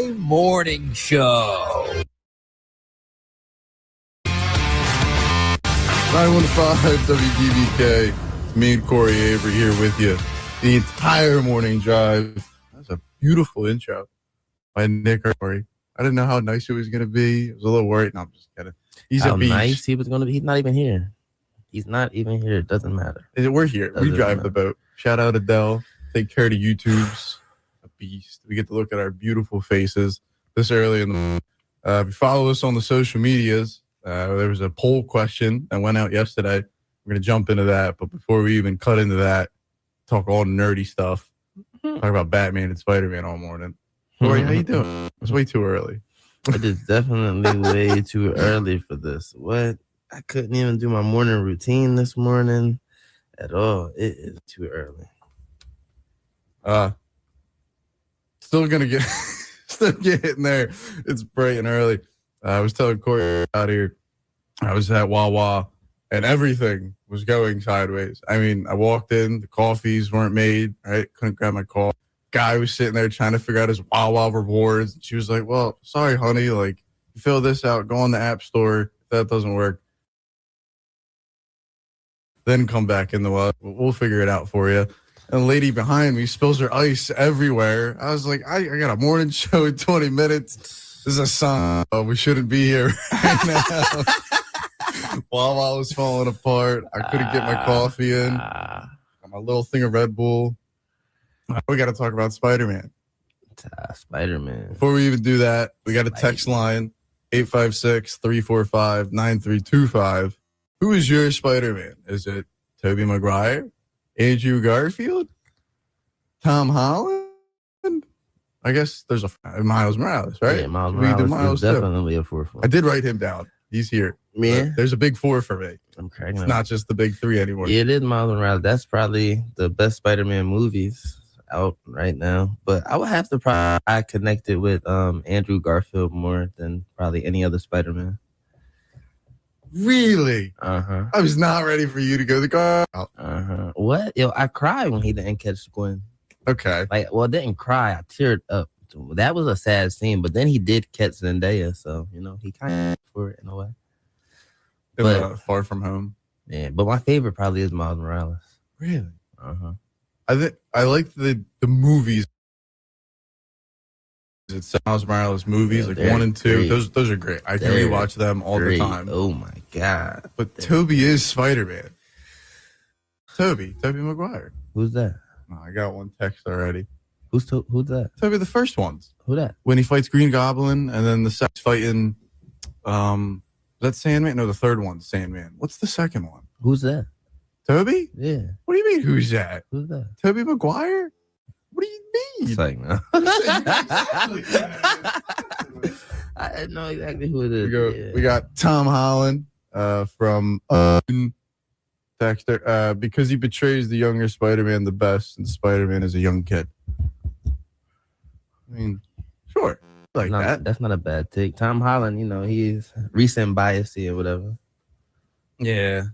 Saturday morning show. 915 WDBK. Me and Corey Avery here with you the entire morning drive. That's a beautiful intro by Nick or Corey. I didn't know how nice it was going to be. I was a little worried. No, I'm just kidding. He's how a beast. Nice he was going to be. He's not even here. He's not even here. It doesn't matter. We're here. We drive the boat. Shout out Adele. Take care of the YouTubes. A beast. We get to look at our beautiful faces this early in the morning. If you follow us on the social medias, there was a poll question that went out yesterday. We're going to jump into that. But before we even cut into that, talk all nerdy stuff. Talk about Batman and Spider-Man all morning. Corey, how you doing? It's way too early. It is definitely way too early for this. What? I couldn't even do my morning routine this morning at all. It is too early. Still getting there. It's bright and early. I was telling Corey out here, I was at Wawa and everything was going sideways. I mean, I walked in, the coffees weren't made, right? Couldn't grab my coffee. Guy was sitting there trying to figure out his Wawa rewards. And she was like, well, sorry, honey. Like, you fill this out, go on the app store. If that doesn't work, then come back in the Wawa. We'll figure it out for you. And the lady behind me spills her ice everywhere. I was like, I got a morning show in 20 minutes. This is a sign. We shouldn't be here right now. Wawa was falling apart. I couldn't get my coffee in. Got my little thing of Red Bull. We got to talk about Spider-Man. Spider-Man. Before we even do that, we got a text line, 856-345-9325. Who is your Spider-Man? Is it Tobey Maguire? Andrew Garfield? Tom Holland? I guess there's a Miles Morales, right? Yeah, Miles Morales is definitely a 4 for. I did write him down. He's here. Yeah. There's a big 4 for me. I'm cracking It's up. not just the big 3 anymore. Yeah, it is Miles Morales. That's probably the best Spider-Man movies out right now. But I would have to probably connect it with Andrew Garfield more than probably any other Spider-Man. Really? Uh-huh. I was not ready for you to go the car. Uh-huh. What? Yo, I cried when he didn't catch Gwen. Okay. Like, well, I didn't cry. I teared up. That was a sad scene. But then he did catch Zendaya. So, he kind of for it in a way. But Far From Home. Yeah, but my favorite probably is Miles Morales. Really? Uh-huh. I like the movies. It's Miles Morales movies, like 1 and 2. Great. Those are great. I can rewatch them all the time. Oh my god! But Tobey is Spider-Man. Tobey Maguire. Who's that? Oh, I got one text already. Who's that? Tobey, the first ones. Who that? When he fights Green Goblin, and then the second fighting, is that Sandman? No, the third one's Sandman. What's the second one? Who's that? Tobey? Yeah. What do you mean? Who's that? Who's that? Tobey Maguire? What do you mean? It's like, no. I didn't know exactly who it is. We got Tom Holland from Dexter because he betrays the younger Spider-Man the best, and Spider-Man is a young kid. I mean, sure, that. That's not a bad take. Tom Holland, he's recent biasy or whatever. Yeah,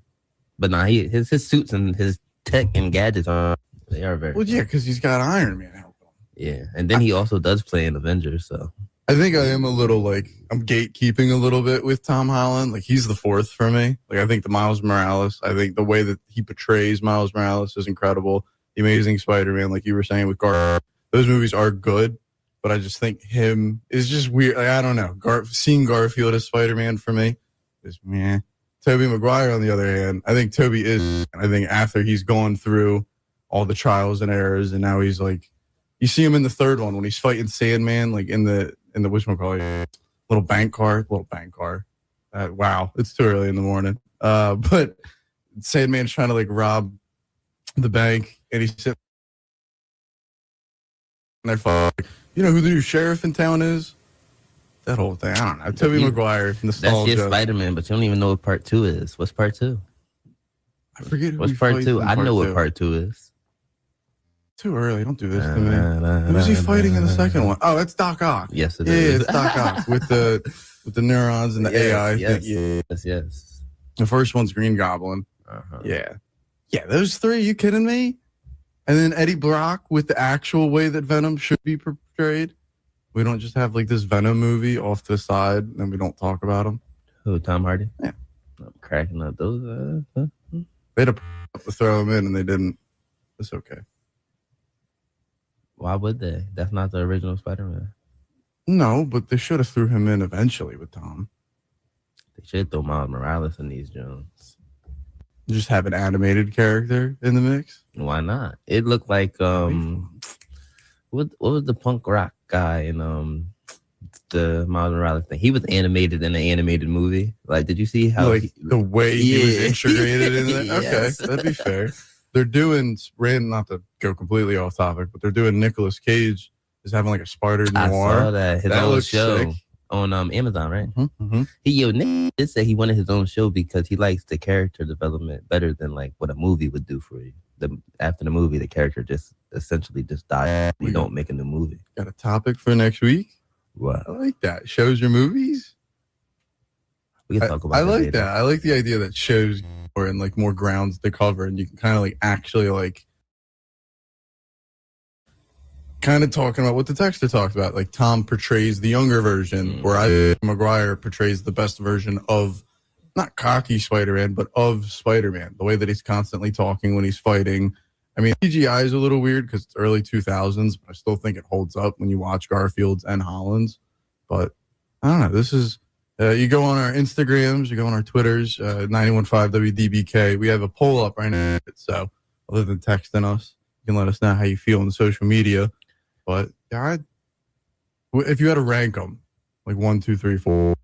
but his suits and his tech and gadgets are very well. Yeah, because he's got Iron Man helping him. Yeah, and then he also does play in Avengers, so. I think I am a little I'm gatekeeping a little bit with Tom Holland. Like, he's the 4th for me. Like, I think the Miles Morales, I think the way that he portrays Miles Morales is incredible. The Amazing Spider-Man, like you were saying with Garfield, those movies are good, but I just think him is just weird. Like, I don't know. Seeing Garfield as Spider-Man for me is meh. Tobey Maguire, on the other hand, I think Tobey is. I think after he's gone through all the trials and errors, and now he's like, you see him in the third one when he's fighting Sandman, like in the whatchamacallit, little bank car. Wow, it's too early in the morning. But Sandman's trying to rob the bank, and he's sitting there, you know who the new sheriff in town is? That whole thing, I don't know. Tobey Maguire, nostalgia. That's your Spider-Man, but you don't even know what part 2 is. What's part 2? I forget who What's part 2? I know what part 2 is. Too early. Don't do this to me. Who's he fighting in the second one? Oh, that's Doc Ock. Yes, it is. Yeah, it's Doc Ock with the neurons and the AI. Yes. The first one's Green Goblin. Uh-huh. Yeah. Those 3. You kidding me? And then Eddie Brock with the actual way that Venom should be portrayed. We don't just have like this Venom movie off to the side and we don't talk about him. Who, Tom Hardy? Yeah. I'm cracking up those. They had to throw him in and they didn't. It's okay. Why would they? That's not the original Spider-Man. No, but they should have threw him in eventually with Tom. They should throw Miles Morales in these Jones. Just have an animated character in the mix. Why not? It looked like what was the punk rock guy in the Miles Morales thing? He was animated in an animated movie. Like, did you see how the way he was integrated in it? Yes. Okay, that'd be fair. They're doing not to go completely off topic, but they're doing Nicolas Cage is having like a Spider Noir. I saw that his own show sick. on Amazon, right? Mm-hmm. Nick did say he wanted his own show because he likes the character development better than like what a movie would do for you. After the movie, the character just essentially just dies. We don't make a new movie. Got a topic for next week? What? I like that. Shows your movies? We can talk about I like later. that. I like the idea that shows more and like more grounds to cover, and you can kind of like actually like kind of talking about what the texter talked about. Like Tom portrays the younger version, where Maguire portrays the best version of not cocky Spider-Man, but of Spider-Man. The way that he's constantly talking when he's fighting. I mean, CGI is a little weird because it's early 2000s, but I still think it holds up when you watch Garfield's and Holland's. But I don't know. This is you go on our Instagrams, you go on our Twitters, 915 WDBK. We have a poll up right now. So other than texting us, you can let us know how you feel on social media. But yeah, if you had to rank them, like 1, 2, 3, 4.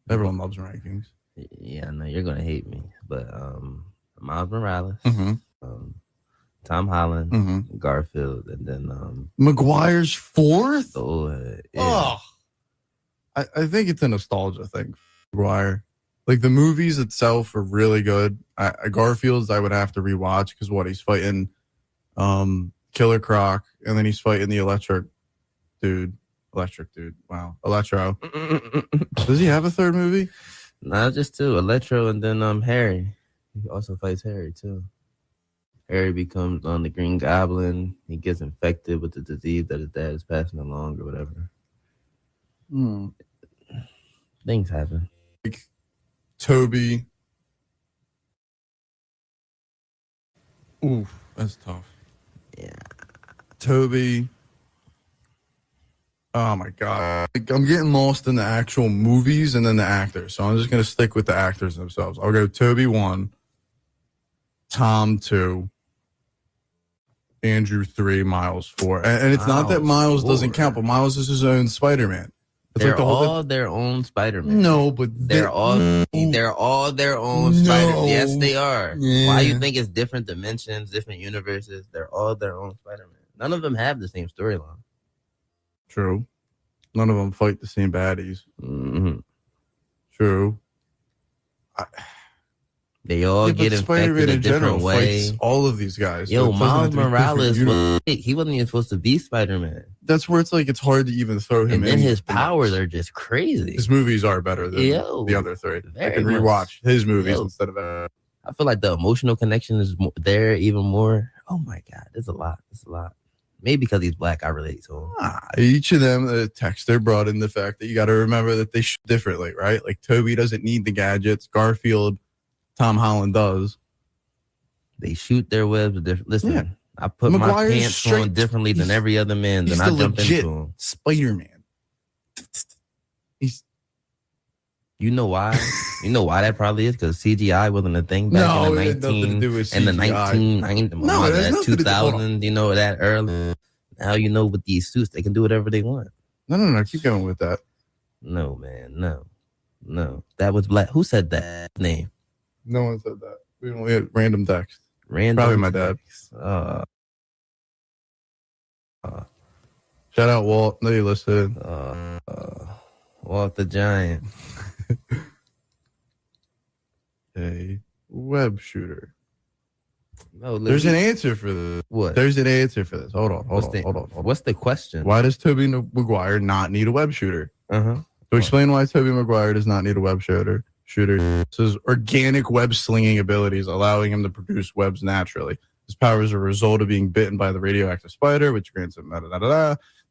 Everyone loves rankings. Yeah, I know you're gonna hate me, but Miles Morales, Tom Holland, Garfield, and then Maguire's 4th. Yeah. I think it's a nostalgia thing. Maguire, like the movies itself are really good. Garfield's I would have to rewatch because he's fighting Killer Croc, and then he's fighting the Electric dude. Wow, Electro. Does he have a third movie? No, just 2. Electro and then Harry. He also fights Harry too. Harry becomes the Green Goblin. He gets infected with the disease that his dad is passing along or whatever. Things happen. Like Toby. Ooh, that's tough. Yeah. Toby. Oh my God. I'm getting lost in the actual movies and then the actors. So I'm just going to stick with the actors themselves. I'll go Toby 1, Tom 2, Andrew 3, Miles 4. And it's not that Miles doesn't count, but Miles is his own Spider-Man. It's They're like the all their own Spider-Man. No, but they're all their own Spider-Man. Yes, they are. Yeah. Why you think it's different dimensions, different universes? They're all their own Spider-Man. None of them have the same storyline. True. None of them fight the same baddies. True. They all get infected a different way. Fights all of these guys. Yo, so Miles Morales, he wasn't even supposed to be Spider-Man. That's where it's like it's hard to even throw him in. And then his powers are just crazy. His movies are better than the other 3. I can rewatch his movies instead of I feel like the emotional connection is there even more. Oh my God, there's a lot. It's a lot. Maybe because he's black, I relate to him. Each of them, the texter brought in the fact that you got to remember that they shoot differently, right? Like Toby doesn't need the gadgets. Garfield, Tom Holland does. They shoot their webs different. Listen, I put my pants on differently than every other man. Then I jump into him. Spider-Man. You know why? You know why that probably is? Because CGI wasn't a thing back in the 1990s. No, that 2000, you know, that early. Now you know with these suits, they can do whatever they want. No. Keep going with that. No, man. No. That was black. Who said that name? No one said that. We only had random text. Probably my dad. Shout out Walt. No, you listened. Walt the Giant. A web shooter. No, there's an answer for this. What? There's an answer for this. Hold on. What's the question? Why does Tobey Maguire not need a web shooter? To explain why Tobey Maguire does not need a web shooter. This is organic web slinging abilities, allowing him to produce webs naturally. His power is a result of being bitten by the radioactive spider, which grants him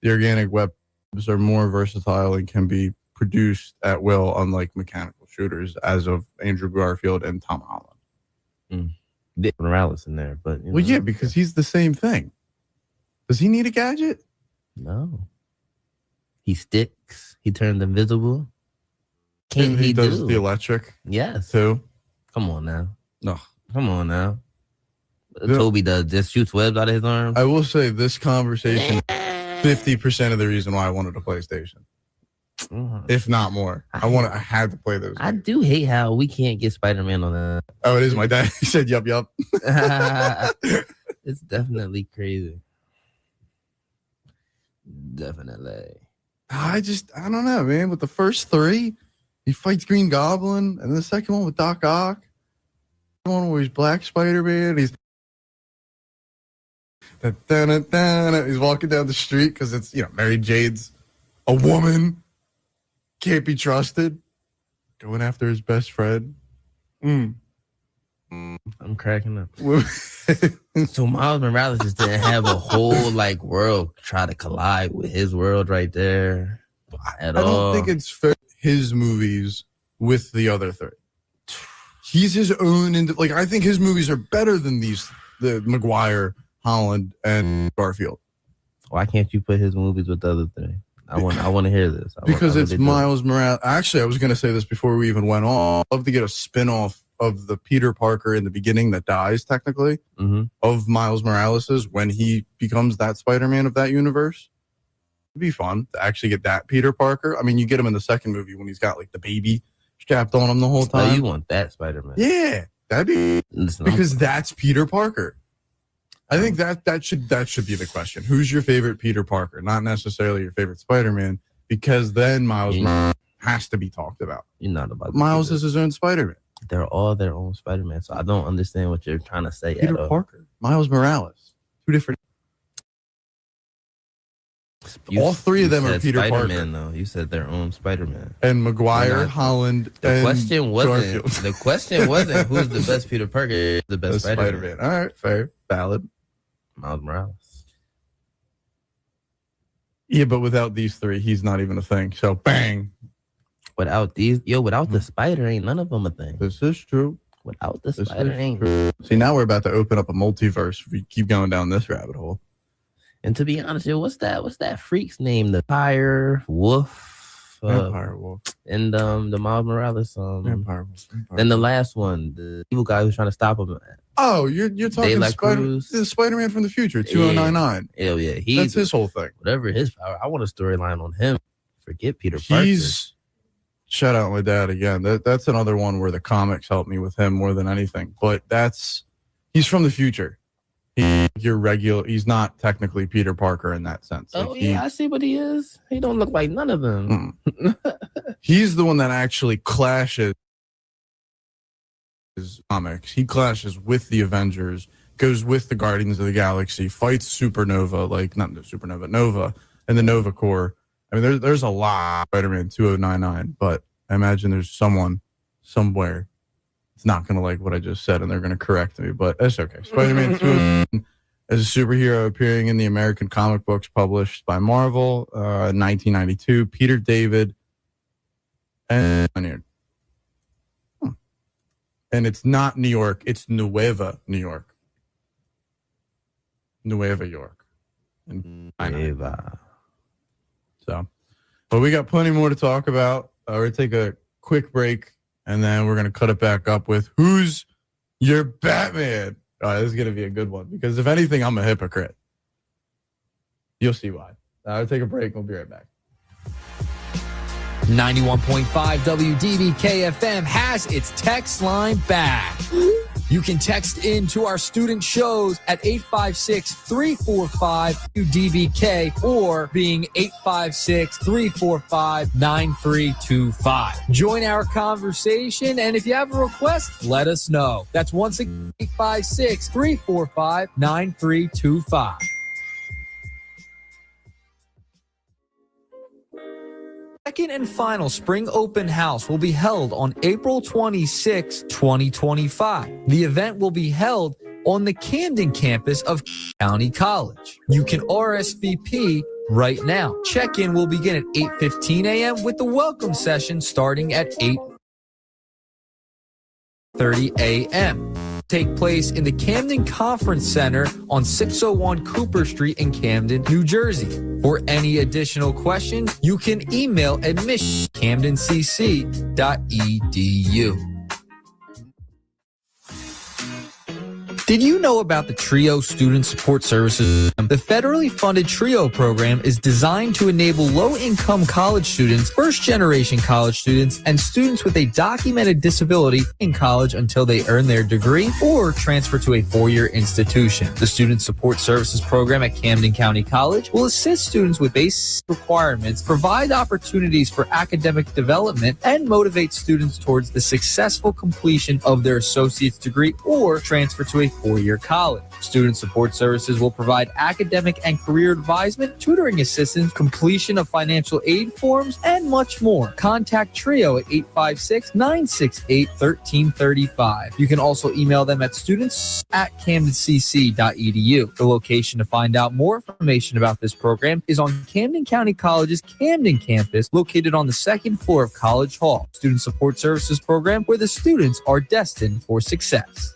The organic webs are more versatile and can be produced at will, unlike mechanical shooters, as of Andrew Garfield and Tom Holland. Morales in there, but yeah, because he's the same thing. Does he need a gadget? No. He sticks. He turned invisible. Can't he does the electric? Yes. Too. Come on now. No. Come on now. Toby does just shoots webs out of his arms. I will say this conversation 50% of the reason why I wanted a PlayStation. If not more. I had to play those games. I do hate how we can't get Spider-Man on that. Oh, it is my dad. He said yup. It's definitely crazy. Definitely. I don't know, man. With the first three, he fights Green Goblin, and the second one with Doc Ock. The one where he's Black Spider-Man. He's walking down the street because it's, Mary Jade's a woman. Can't be trusted. Going after his best friend. I'm cracking up. So Miles Morales just didn't have a whole world try to collide with his world right there at all. I don't think it's fair. His movies with the other three. He's his own. I think his movies are better than the Maguire, Holland, and Garfield. Why can't you put his movies with the other three? I want to hear this. Because it's Miles Morales. Actually, I was going to say this before we even went on. I'd love to get a spin-off of the Peter Parker in the beginning that dies, technically, of Miles Morales's when he becomes that Spider-Man of that universe. It'd be fun to actually get that Peter Parker. I mean, you get him in the second movie when he's got the baby strapped on him the whole time. Oh, you want that Spider-Man? Yeah, that'd be because that's Peter Parker. I think that should be the question. Who's your favorite Peter Parker? Not necessarily your favorite Spider-Man, because then Miles has to be talked about. You're not about Miles is his own Spider-Man. They're all their own Spider-Man, so I don't understand what you're trying to say. Peter Parker, Miles Morales, two different. All three of them are Peter Spider-Man, Parker. Though you said their own Spider-Man, and Maguire, Holland. The question wasn't who's the best Peter Parker, the best Spider-Man. All right, fair, valid. Miles Morales. Yeah, but without these three, he's not even a thing. So bang. Without the spider, ain't none of them a thing. This is true. Without the spider, ain't. See, now we're about to open up a multiverse. If we keep going down this rabbit hole. And to be honest, what's that freak's name? The Vampire Wolf. Vampire Wolf. And the Miles Morales. Vampire Wolf. Then the last one, the evil guy who's trying to stop him. Oh, you're talking the Spider-Man from the future, 2099. Yeah, that's his whole thing. Whatever his power, I want a storyline on him. Forget Peter Parker. Shout out my dad again. That's another one where the comics helped me with him more than anything. But he's from the future. He's not technically Peter Parker in that sense. Oh, I see what he is. He don't look like none of them. He's the one that actually clashes his comics. He clashes with the Avengers, goes with the Guardians of the Galaxy, fights Supernova, Nova, and the Nova Corps. I mean, there's a lot of Spider-Man 2099, but I imagine there's someone somewhere it's not going to like what I just said, and they're going to correct me, but that's okay. Spider-Man 2 is a superhero appearing in the American comic books published by Marvel in 1992. Peter David and it's not New York. It's Nueva York. Nueva. So, but we got plenty more to talk about. We're going to take a quick break, and then we're going to cut it back up with who's your Batman? This is going to be a good one, because if anything, I'm a hypocrite. You'll see why. I'll take a break. We'll be right back. 91.5 WDBK-FM has its text line back. You can text in to our student shows at 856-345-WDBK or being 856-345-9325. Join our conversation, and if you have a request, let us know. That's 856-345-9325. Second and final spring open house will be held on April 26, 2025. The event will be held on the Camden campus of County College. You can RSVP right now. Check-in will begin at 8:15 a.m. with the welcome session starting at 8:30 a.m. Take place in the Camden Conference Center on 601 Cooper Street in Camden, New Jersey. For any additional questions, you can email admission@camdencc.edu. Did you know about the TRIO Student Support Services? The federally funded TRIO program is designed to enable low-income college students, first-generation college students, and students with a documented disability in college until they earn their degree or transfer to a four-year institution. The Student Support Services program at Camden County College will assist students with basic requirements, provide opportunities for academic development, and motivate students towards the successful completion of their associate's degree or transfer to a four-year college. Student Support Services will provide academic and career advisement, tutoring assistance, completion of financial aid forms, and much more. Contact TRIO at 856-968-1335. You can also email them at students@camdencc.edu. The location to find out more information about this program is on Camden County College's Camden campus, located on the second floor of College Hall. Student Support Services program where the students are destined for success.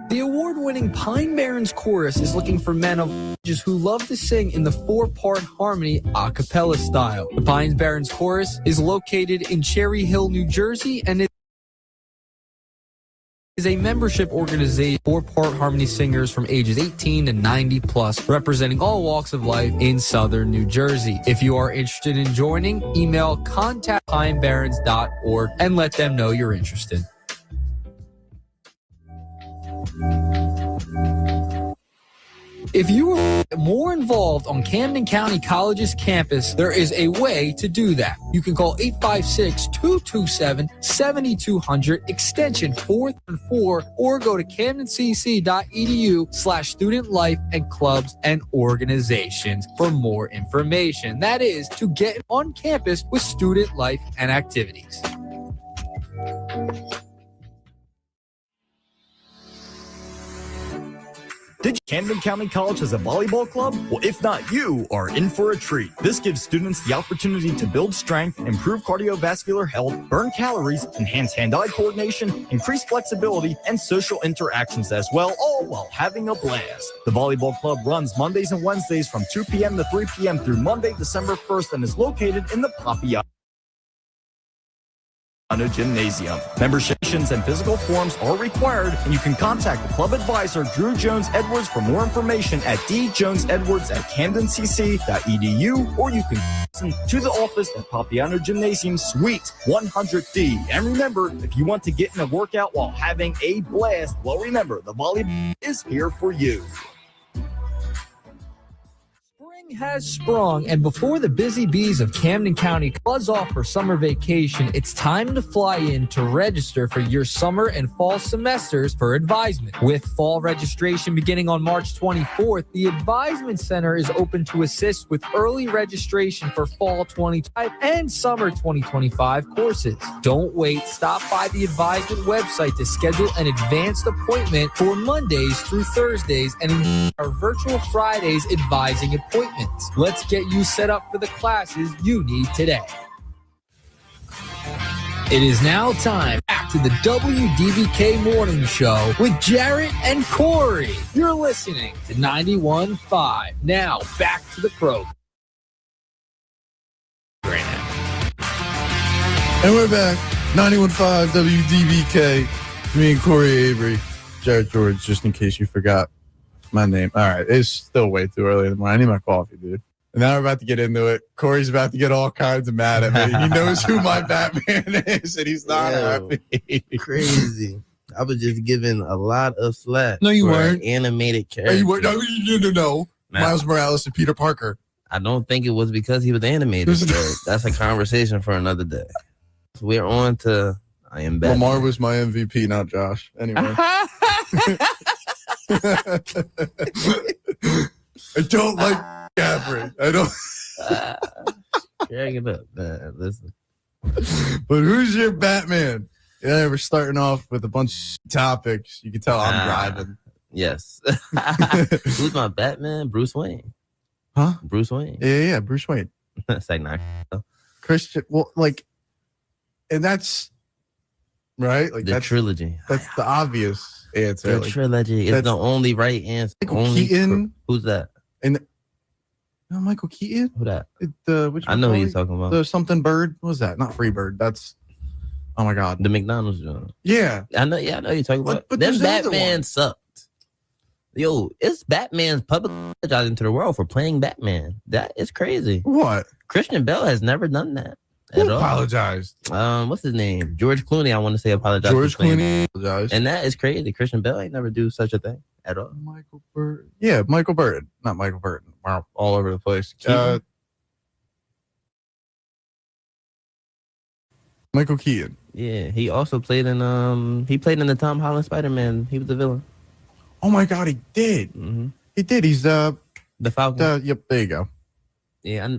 The award-winning Pine Barrens Chorus is looking for men of ages who love to sing in the four-part harmony a cappella style. The Pine Barrens Chorus is located in Cherry Hill, New Jersey, and it is a membership organization for four-part harmony singers from ages 18 to 90 plus, representing all walks of life in southern New Jersey. If you are interested in joining, email contact@pinebarrens.org and let them know you're interested. If you are more involved on Camden County College's campus, there is a way to do that. You can call 856-227-7200 extension 434 or go to camdencc.edu/student life and clubs and organizations for more information. That is to get on campus with student life and activities. Did Camden County College has a volleyball club? Well, if not, you are in for a treat. This gives students the opportunity to build strength, improve cardiovascular health, burn calories, enhance hand-eye coordination, increase flexibility, and social interactions as well, all while having a blast. The volleyball club runs Mondays and Wednesdays from 2 p.m. to 3 p.m. through Monday, December 1st, and is located in the Papiano Gymnasium. Memberships and physical forms are required, and you can contact the club advisor Drew Jones Edwards for more information at djonesedwards@camdencc.edu, or you can listen to the office at Papiano Gymnasium Suite 100D. And remember, if you want to get in a workout while having a blast, well, remember, the volleyball is here for you. Has sprung, and before the busy bees of Camden County buzz off for summer vacation, it's time to fly in to register for your summer and fall semesters for advisement. With fall registration beginning on March 24th, the Advisement Center is open to assist with early registration for fall 2025 and summer 2025 courses. Don't wait. Stop by the Advisement website to schedule an advanced appointment for Mondays through Thursdays and our virtual Fridays advising appointments. Let's get you set up for the classes you need today. It is now time back to the WDBK Morning Show with Jarrett and Corey. You're listening to 91.5. Now back to the program. And we're back. 91.5 WDBK. Me and Corey Avery. Jarrett George, just in case you forgot my name. All right. It's still way too early in the morning. I need my coffee, dude. And now we're about to get into it. Corey's about to get all kinds of mad at me. He knows who my Batman is, and he's not happy. Crazy. I was just giving a lot of slack. No, you weren't. Animated character. You weren't. No. Miles Morales and Peter Parker. I don't think it was because he was animated. That's a conversation for another day. So we're on to I Am Batman. Lamar was my MVP, not Josh. Anyway. I don't like Avery. I don't. Drag it up, man. Listen. But who's your Batman? Yeah, we're starting off with a bunch of topics. You can tell I'm driving. Yes. Who's my Batman? Bruce Wayne. Huh? Bruce Wayne. Yeah, Bruce Wayne. It's like not Christian. Well, like, and that's right. Like the trilogy. That's the obvious answer. The trilogy is the only right answer. Michael Keaton. Who's that? And Michael Keaton. Who that? I know who you're talking about. The something bird. What was that? Not Free Bird. That's. Oh my God. The McDonald's joint. Yeah. I know you're talking about. But This Batman sucked. Yo, it's Batman's public apologizing to the world for playing Batman. That is crazy. What? Christian Bale has never done that. Who apologized? What's his name? George Clooney, I want to say apologized. George Clooney apologized. And that is crazy. Christian Bale ain't never do such a thing at all. Michael Burton. Yeah, Michael Burton. Not Michael Burton. Wow, all over the place. Michael Keaton. Yeah, he also played in the Tom Holland Spider-Man. He was the villain. Oh my God, he did. Mm-hmm. He did. He's the Falcon. Yep, there you go. Yeah,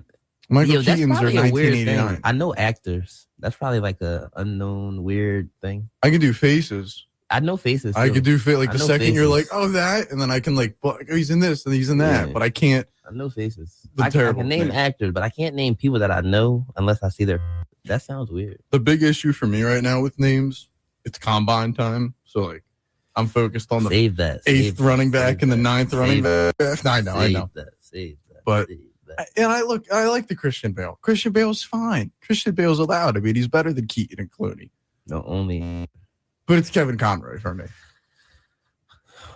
Michael Keaton's are 1989. I know actors. That's probably like a unknown weird thing. I can do faces. I know faces. Too. I could do like the second faces. You're like, oh, that, and then I can like, he's in this and he's in that, but I can't. I know faces. I can name actors, but I can't name people that I know unless I see their. That sounds weird. The big issue for me right now with names, it's combine time. So like, I'm focused on the eighth running back and the ninth running back. I know. Save that. But and I like the Christian Bale. Christian Bale's fine. Christian Bale's allowed. I mean, he's better than Keaton and Clooney. No, only. But it's Kevin Conroy for me.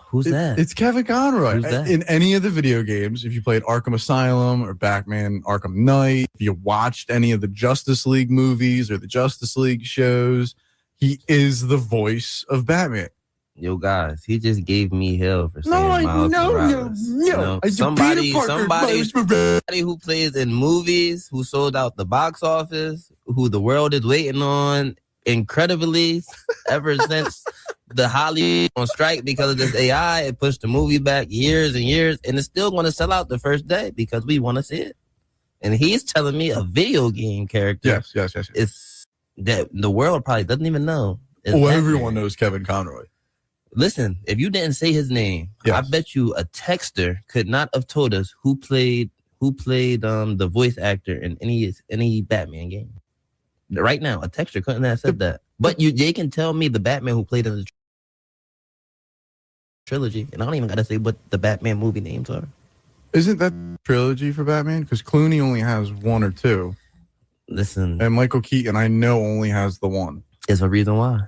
Who's that? It's Kevin Conroy. Who's that? In any of the video games, if you played Arkham Asylum or Batman Arkham Knight, if you watched any of the Justice League movies or the Justice League shows, he is the voice of Batman. Yo, guys, he just gave me hell for saying Miles Morales. No. Somebody who plays in movies, who sold out the box office, who the world is waiting on incredibly ever since the Hollywood on strike because of this AI. It pushed the movie back years and years, and it's still going to sell out the first day because we want to see it. And he's telling me a video game character. Yes. It's that the world probably doesn't even know. Everyone knows Kevin Conroy. Listen, if you didn't say his name, I bet you a texter could not have told us who played the voice actor in any Batman game. Right now, a texter couldn't have said that. But they can tell me the Batman who played in the trilogy, and I don't even got to say what the Batman movie names are. Isn't that trilogy for Batman? Because Clooney only has one or two. Listen. And Michael Keaton, I know, only has the one. There's a reason why.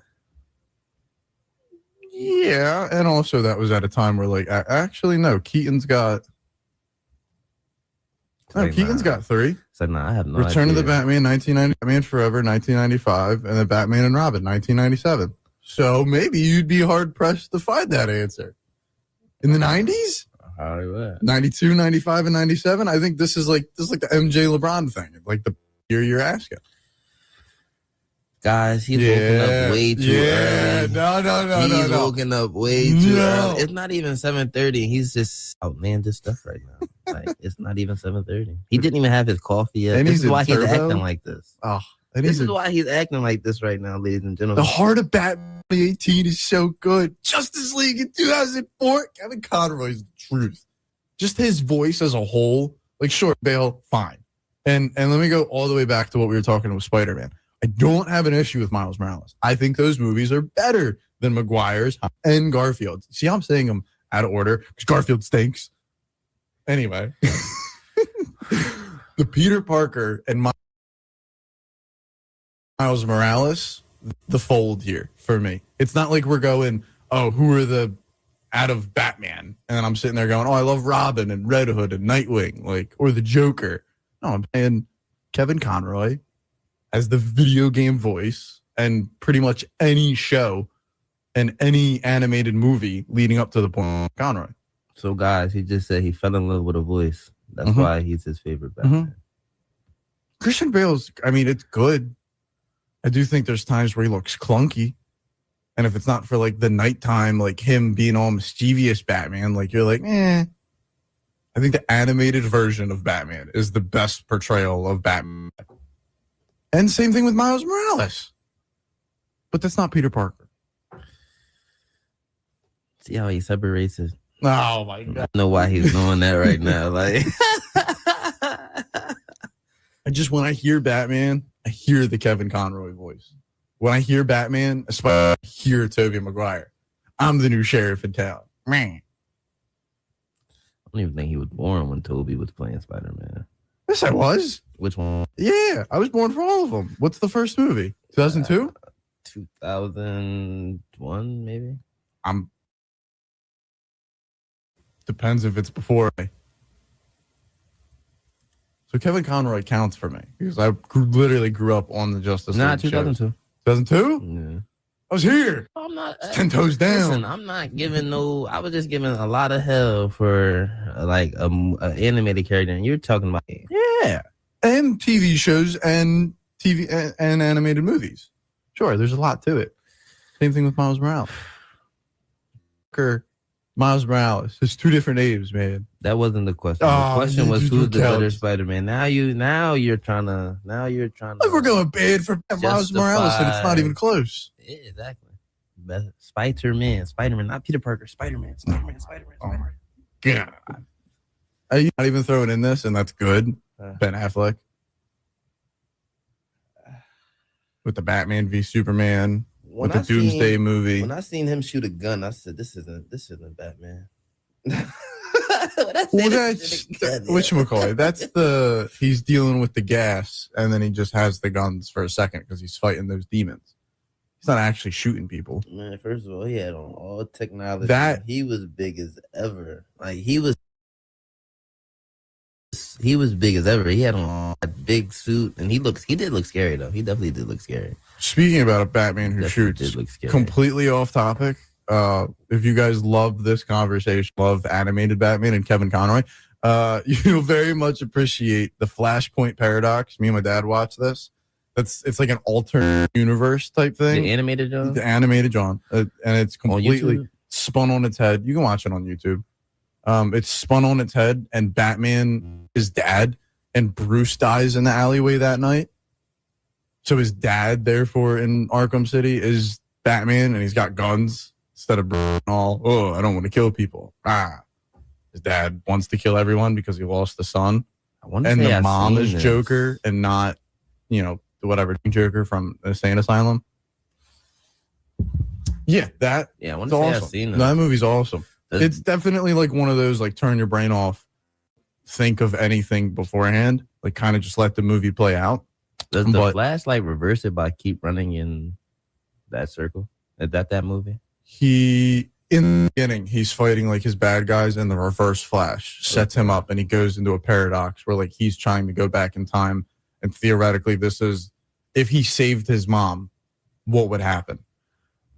Yeah, and also that was at a time where, like, actually, no, Keaton's got... Keaton's got three. So, I have no Return idea. of the Batman, 1990, Batman Forever, 1995, and then Batman and Robin, 1997. So maybe you'd be hard-pressed to find that answer. In the 90s? 92, 95, and 97? I think this is like the MJ LeBron thing, like the year you're asking. Guys, he's woken up way too early. No. He's woken up way too early. It's not even 7:30. He's just this stuff right now. Like, it's not even 7:30. He didn't even have his coffee yet. And this is why he's acting like this. This is why he's acting like this right now, ladies and gentlemen. The heart of Batman 2018 is so good. Justice League in 2004. Kevin Conroy's the truth. Just his voice as a whole. Like, sure, Bale, fine. And let me go all the way back to what we were talking about with Spider-Man. I don't have an issue with Miles Morales. I think those movies are better than Maguire's and Garfield. See how I'm saying them out of order? Because Garfield stinks. Anyway. The Peter Parker and Miles Morales, the fold here for me. It's not like we're going, who are the out of Batman? And then I'm sitting there going, I love Robin and Red Hood and Nightwing, like, or the Joker. No, I'm playing Kevin Conroy as the video game voice and pretty much any show and any animated movie leading up to the point of Conroy. So, guys, he just said he fell in love with a voice. That's why he's his favorite Batman. Christian Bale's, it's good. I do think there's times where he looks clunky. And if it's not for, like, the nighttime, like, him being all mischievous Batman, like, you're like, I think the animated version of Batman is the best portrayal of Batman. And same thing with Miles Morales. But that's not Peter Parker. See how he separates it? Oh my god! I don't know why he's doing that right now. Like, when I hear Batman, I hear the Kevin Conroy voice. When I hear Batman, I hear Tobey Maguire. I'm the new sheriff in town. Man. I don't even think he was born when Tobey was playing Spider-Man. Yes, I was. Which one? Yeah, I was born for all of them. What's the first movie? 2002? 2001, maybe. Depends if it's before. So Kevin Conroy counts for me because I literally grew up on the Justice League. 2002. 2002? Yeah. I was here. I'm not 10 toes down. Listen, I'm not giving no. I was just giving a lot of hell for like an animated character, and you're talking about yeah, and TV shows and TV and animated movies. Sure, there's a lot to it. Same thing with Miles Morales. Miles Morales. There's two different names, man. That wasn't the question. The question was who's the better Spider-Man. Now you're trying to. Like we're going bad for Miles Morales, and it's not even close. Yeah, exactly. Spider-Man, not Peter Parker. Spider-Man. Oh my god! Are you not even throwing in this, and that's good. Ben Affleck with the Batman v Superman. With the Doomsday movie. When I seen him shoot a gun, I said, "This isn't Batman." Whatchamacallit? That's he's dealing with the gas, and then he just has the guns for a second because he's fighting those demons. He's not actually shooting people. Man, first of all, he had on all technology. He was big as ever. Like he was big as ever. He had on a big suit, and he did look scary though. He definitely did look scary. Speaking about a Batman who shoots, completely off topic. If you guys love this conversation, love animated Batman and Kevin Conroy, you'll very much appreciate the Flashpoint Paradox. Me and my dad watched this. It's like an alternate universe type thing. The animated John? The animated John. And it's completely spun on its head. You can watch it on YouTube. It's spun on its head, and Batman is dad, and Bruce dies in the alleyway that night. So his dad, therefore, in Arkham City is Batman, and he's got guns instead of Bruce and all. Oh, I don't want to kill people. His dad wants to kill everyone because he lost the son. And the mom is Joker and not, whatever Joker from the insane asylum. Yeah, that. Yeah, I want to say awesome. I've seen that movie's awesome. It's definitely like one of those like turn your brain off, think of anything beforehand, like kind of just let the movie play out. Does the Flash like reverse it by keep running in that circle? Is that movie? In the beginning, he's fighting like his bad guys, and the reverse Flash sets him up, and he goes into a paradox where like he's trying to go back in time, and theoretically, this is if he saved his mom, what would happen?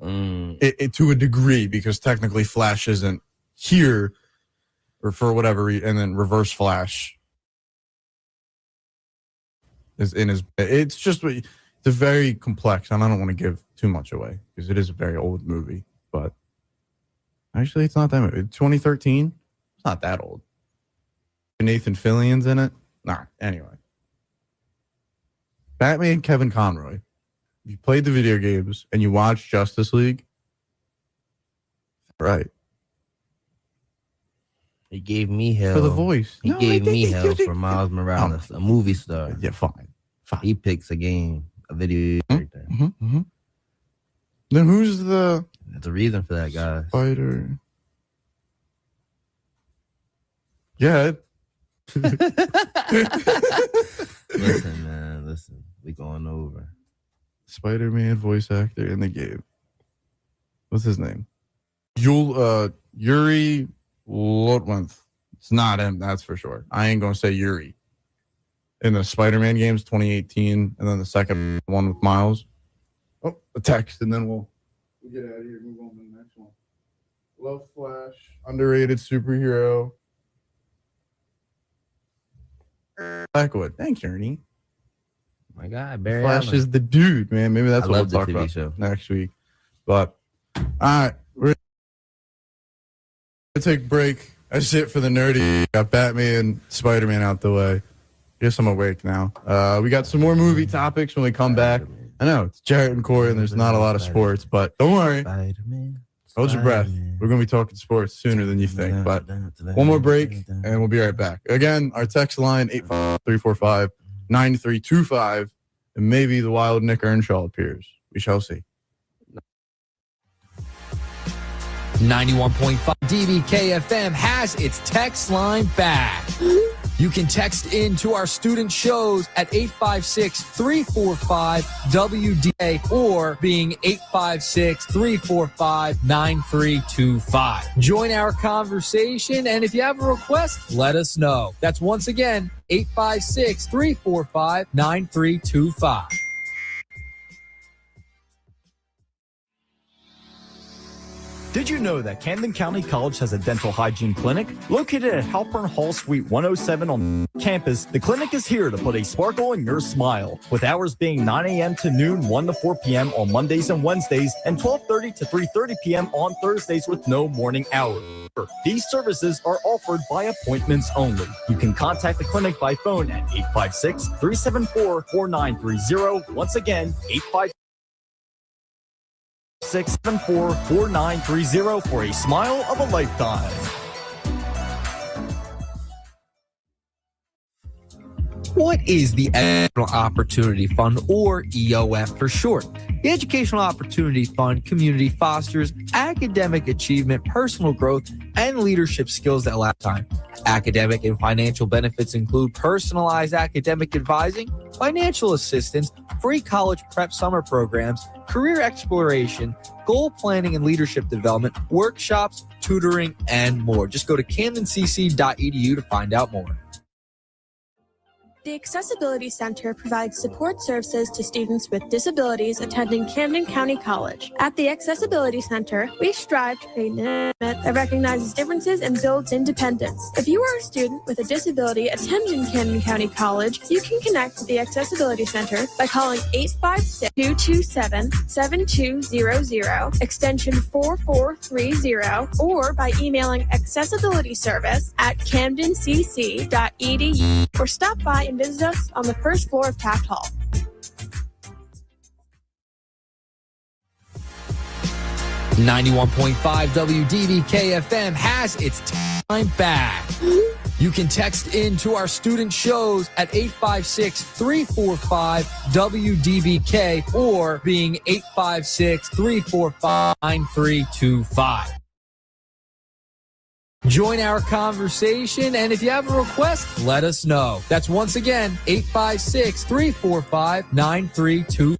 It to a degree, because technically Flash isn't here, or for whatever reason, and then reverse Flash is in his. It's a very complex, and I don't want to give too much away because it is a very old movie. But actually, it's not that movie. 2013. It's not that old. Nathan Fillion's in it. Nah. Anyway, Batman, Kevin Conroy. If you played the video games and you watched Justice League, right? He gave me hell for the voice. He gave me hell for Miles Morales, a movie star. Yeah, fine. He picks a game, a video character. Then who's the? There's a reason for that, guy. Spider. Yeah. Listen, man. Listen. We going over. Spider-Man voice actor in the game. What's his name? Yuri Lotwinth. It's not him, that's for sure. I ain't gonna say Yuri. In the Spider-Man games, 2018, and then the second one with Miles. Oh, a text, and then we'll get out of here and move on to the next one. Love Flash, underrated superhero. Blackwood. Thanks, Ernie. My God, Barry Flash Allen is the dude, man. Maybe that's what we'll talk about next week. But all right, we're gonna take a break. That's it for the nerdy. Got Batman, Spider-Man out the way. Guess I'm awake now. We got some more movie topics when we come back. I know it's Jarrett and Corey, and there's not a lot of sports, but don't worry. Hold your breath. We're going to be talking sports sooner than you think. But one more break, and we'll be right back. Again, our text line, 85345-9325, and maybe the wild Nick Earnshaw appears. We shall see. 91.5 WDBK-FM has its text line back. You can text in to our student shows at 856-345-WDA or being 856-345-9325. Join our conversation, and if you have a request, let us know. That's once again, 856-345-9325. Did you know that Camden County College has a dental hygiene clinic? Located at Halpern Hall Suite 107 on campus, the clinic is here to put a sparkle in your smile, with hours being 9 a.m. to noon, 1 to 4 p.m. on Mondays and Wednesdays, and 12:30 to 3:30 p.m. on Thursdays with no morning hours. These services are offered by appointments only. You can contact the clinic by phone at 856-374-4930. Once again, 856-674-4930 for a smile of a lifetime. What is the Educational Opportunity Fund, or EOF for short? The Educational Opportunity Fund community fosters academic achievement, personal growth, and leadership skills that last time. Academic and financial benefits include personalized academic advising, financial assistance, free college prep summer programs, career exploration, goal planning and leadership development, workshops, tutoring, and more. Just go to camdencc.edu to find out more. The Accessibility Center provides support services to students with disabilities attending Camden County College. At the Accessibility Center, we strive to create an environment that recognizes differences and builds independence. If you are a student with a disability attending Camden County College, you can connect to the Accessibility Center by calling 856-227-7200, extension 4430, or by emailing accessibilityservice@camdencc.edu, or stop by and visit us on the first floor of Taft Hall. .5 WDBK-FM has its time back. You can text in to our student shows at 856-345-WDBK or being 856-345-9325. Join our conversation, and if you have a request, let us know. That's once again, 856-345-9325.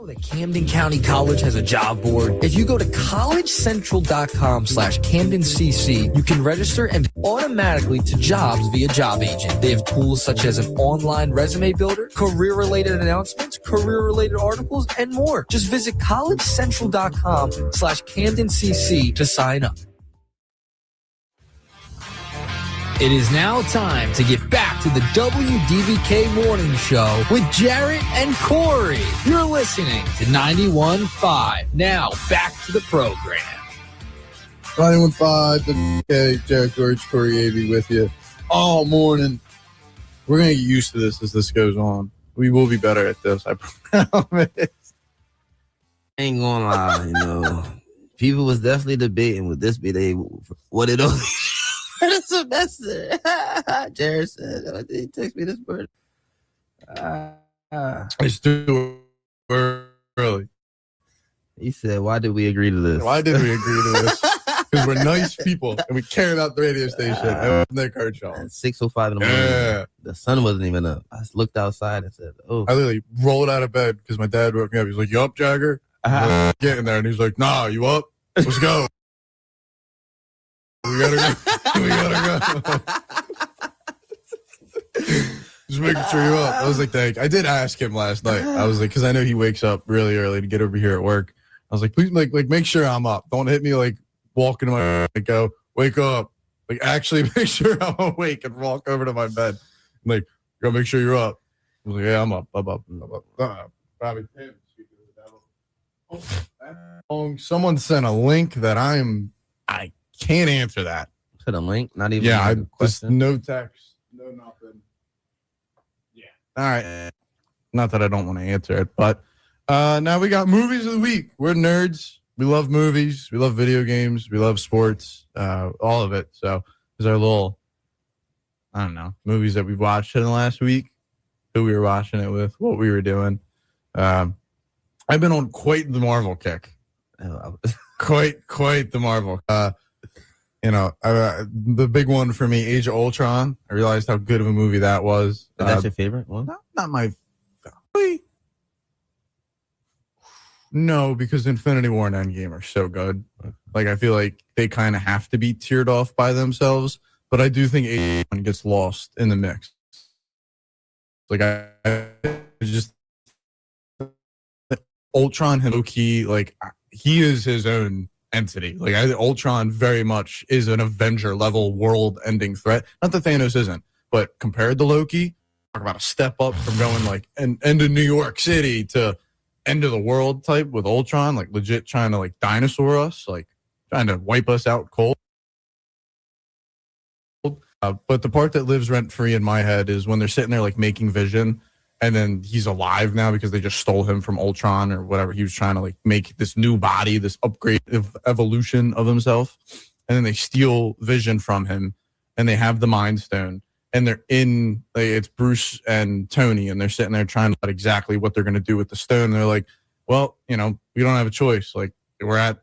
That Camden County College has a job board. If you go to collegecentral.com/CamdenCC, you can register and automatically to jobs via Job Agent. They have tools such as an online resume builder, career-related announcements, career-related articles, and more. Just visit collegecentral.com/CamdenCC to sign up. It is now time to get back to the WDBK Morning Show with Jarrett and Corey. You're listening to 91.5. Now, back to the program. 91.5, WDBK, Jarrett, George, Corey, Avery with you all morning. We're going to get used to this as this goes on. We will be better at this, I promise. Ain't gonna lie, people was definitely debating would this be what it only for the semester. Jarrett said, he text me this bird. It's too early. He said, why did we agree to this? Why did we agree to this? Because we're nice people and we care about the radio station. And Nick Earnshaw. At 6:05 in the morning. Yeah. The sun wasn't even up. I looked outside and said, oh. I literally rolled out of bed because my dad woke me up. He's like, you up, Jagger? Getting there. And he's like, nah, you up? Let's go. We gotta go. Just making sure you're up. I was like, thank you. I did ask him last night. I was like, because I know he wakes up really early to get over here at work. I was like, please, like make sure I'm up. Don't hit me like walking to my like go wake up. Like actually make sure I'm awake and walk over to my bed. I'm like, gotta make sure you're up. I was like, yeah, I'm up. Probably him. Someone sent a link that I can't answer that. To the link? Not even. Yeah, just no text, no nothing. Yeah. All right. Not that I don't want to answer it, but Now we got movies of the week. We're nerds. We love movies. We love video games. We love sports. All of it. So there's our little, I don't know, movies that we've watched in the last week, who we were watching it with, what we were doing. I've been on quite the Marvel kick. Quite the Marvel. The big one for me, Age of Ultron. I realized how good of a movie that was. Is that your favorite one? Not my. No, because Infinity War and Endgame are so good. Like, I feel like they kind of have to be tiered off by themselves. But I do think Age gets lost in the mix. Like, I just Ultron, low key, like, he is his own entity. Like, Ultron very much is an Avenger level world ending threat. Not that Thanos isn't, but compared to Loki, talk about a step up from going like end of New York City to end of the world type with Ultron, like legit trying to like dinosaur us, like trying to wipe us out cold. But the part that lives rent free in my head is when they're sitting there like making Vision, and then he's alive now because they just stole him from Ultron or whatever. He was trying to like make this new body, this upgrade of evolution of himself. And then they steal Vision from him and they have the Mind Stone. And they're in, like, it's Bruce and Tony, and they're sitting there trying to out exactly what they're going to do with the stone. And they're like, well, we don't have a choice. Like, we're at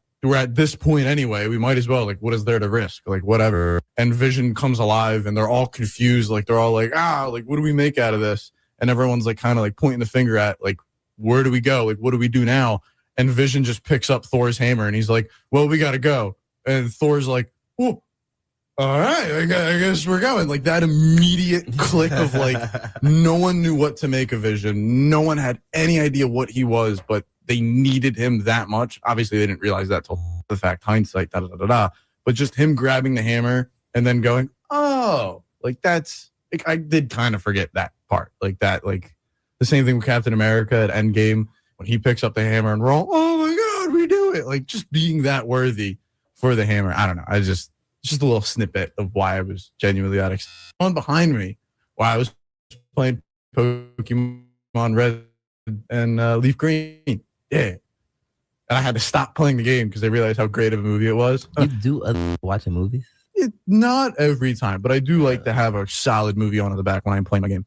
this point anyway. We might as well, like, what is there to risk? Like, whatever. And Vision comes alive and they're all confused. Like, they're all like, like, what do we make out of this? And everyone's like kind of like pointing the finger at like, where do we go? Like, what do we do now? And Vision just picks up Thor's hammer and he's like, well, we got to go. And Thor's like, oh, all right, I guess we're going. Like that immediate click of like, no one knew what to make of Vision. No one had any idea what he was, but they needed him that much. Obviously, they didn't realize that till the fact, hindsight, But just him grabbing the hammer and then going, oh, like that's, like, I did kind of forget that part. Like that, like the same thing with Captain America at Endgame when he picks up the hammer and we're all, oh my God, we do it. Like just being that worthy for the hammer. I don't know. Just a little snippet of why I was genuinely that excited. On behind me while I was playing Pokemon Red and Leaf Green. Yeah. And I had to stop playing the game because I realized how great of a movie it was. You do watching movies? Not every time, but I do like to have a solid movie on in the back when I'm playing my game.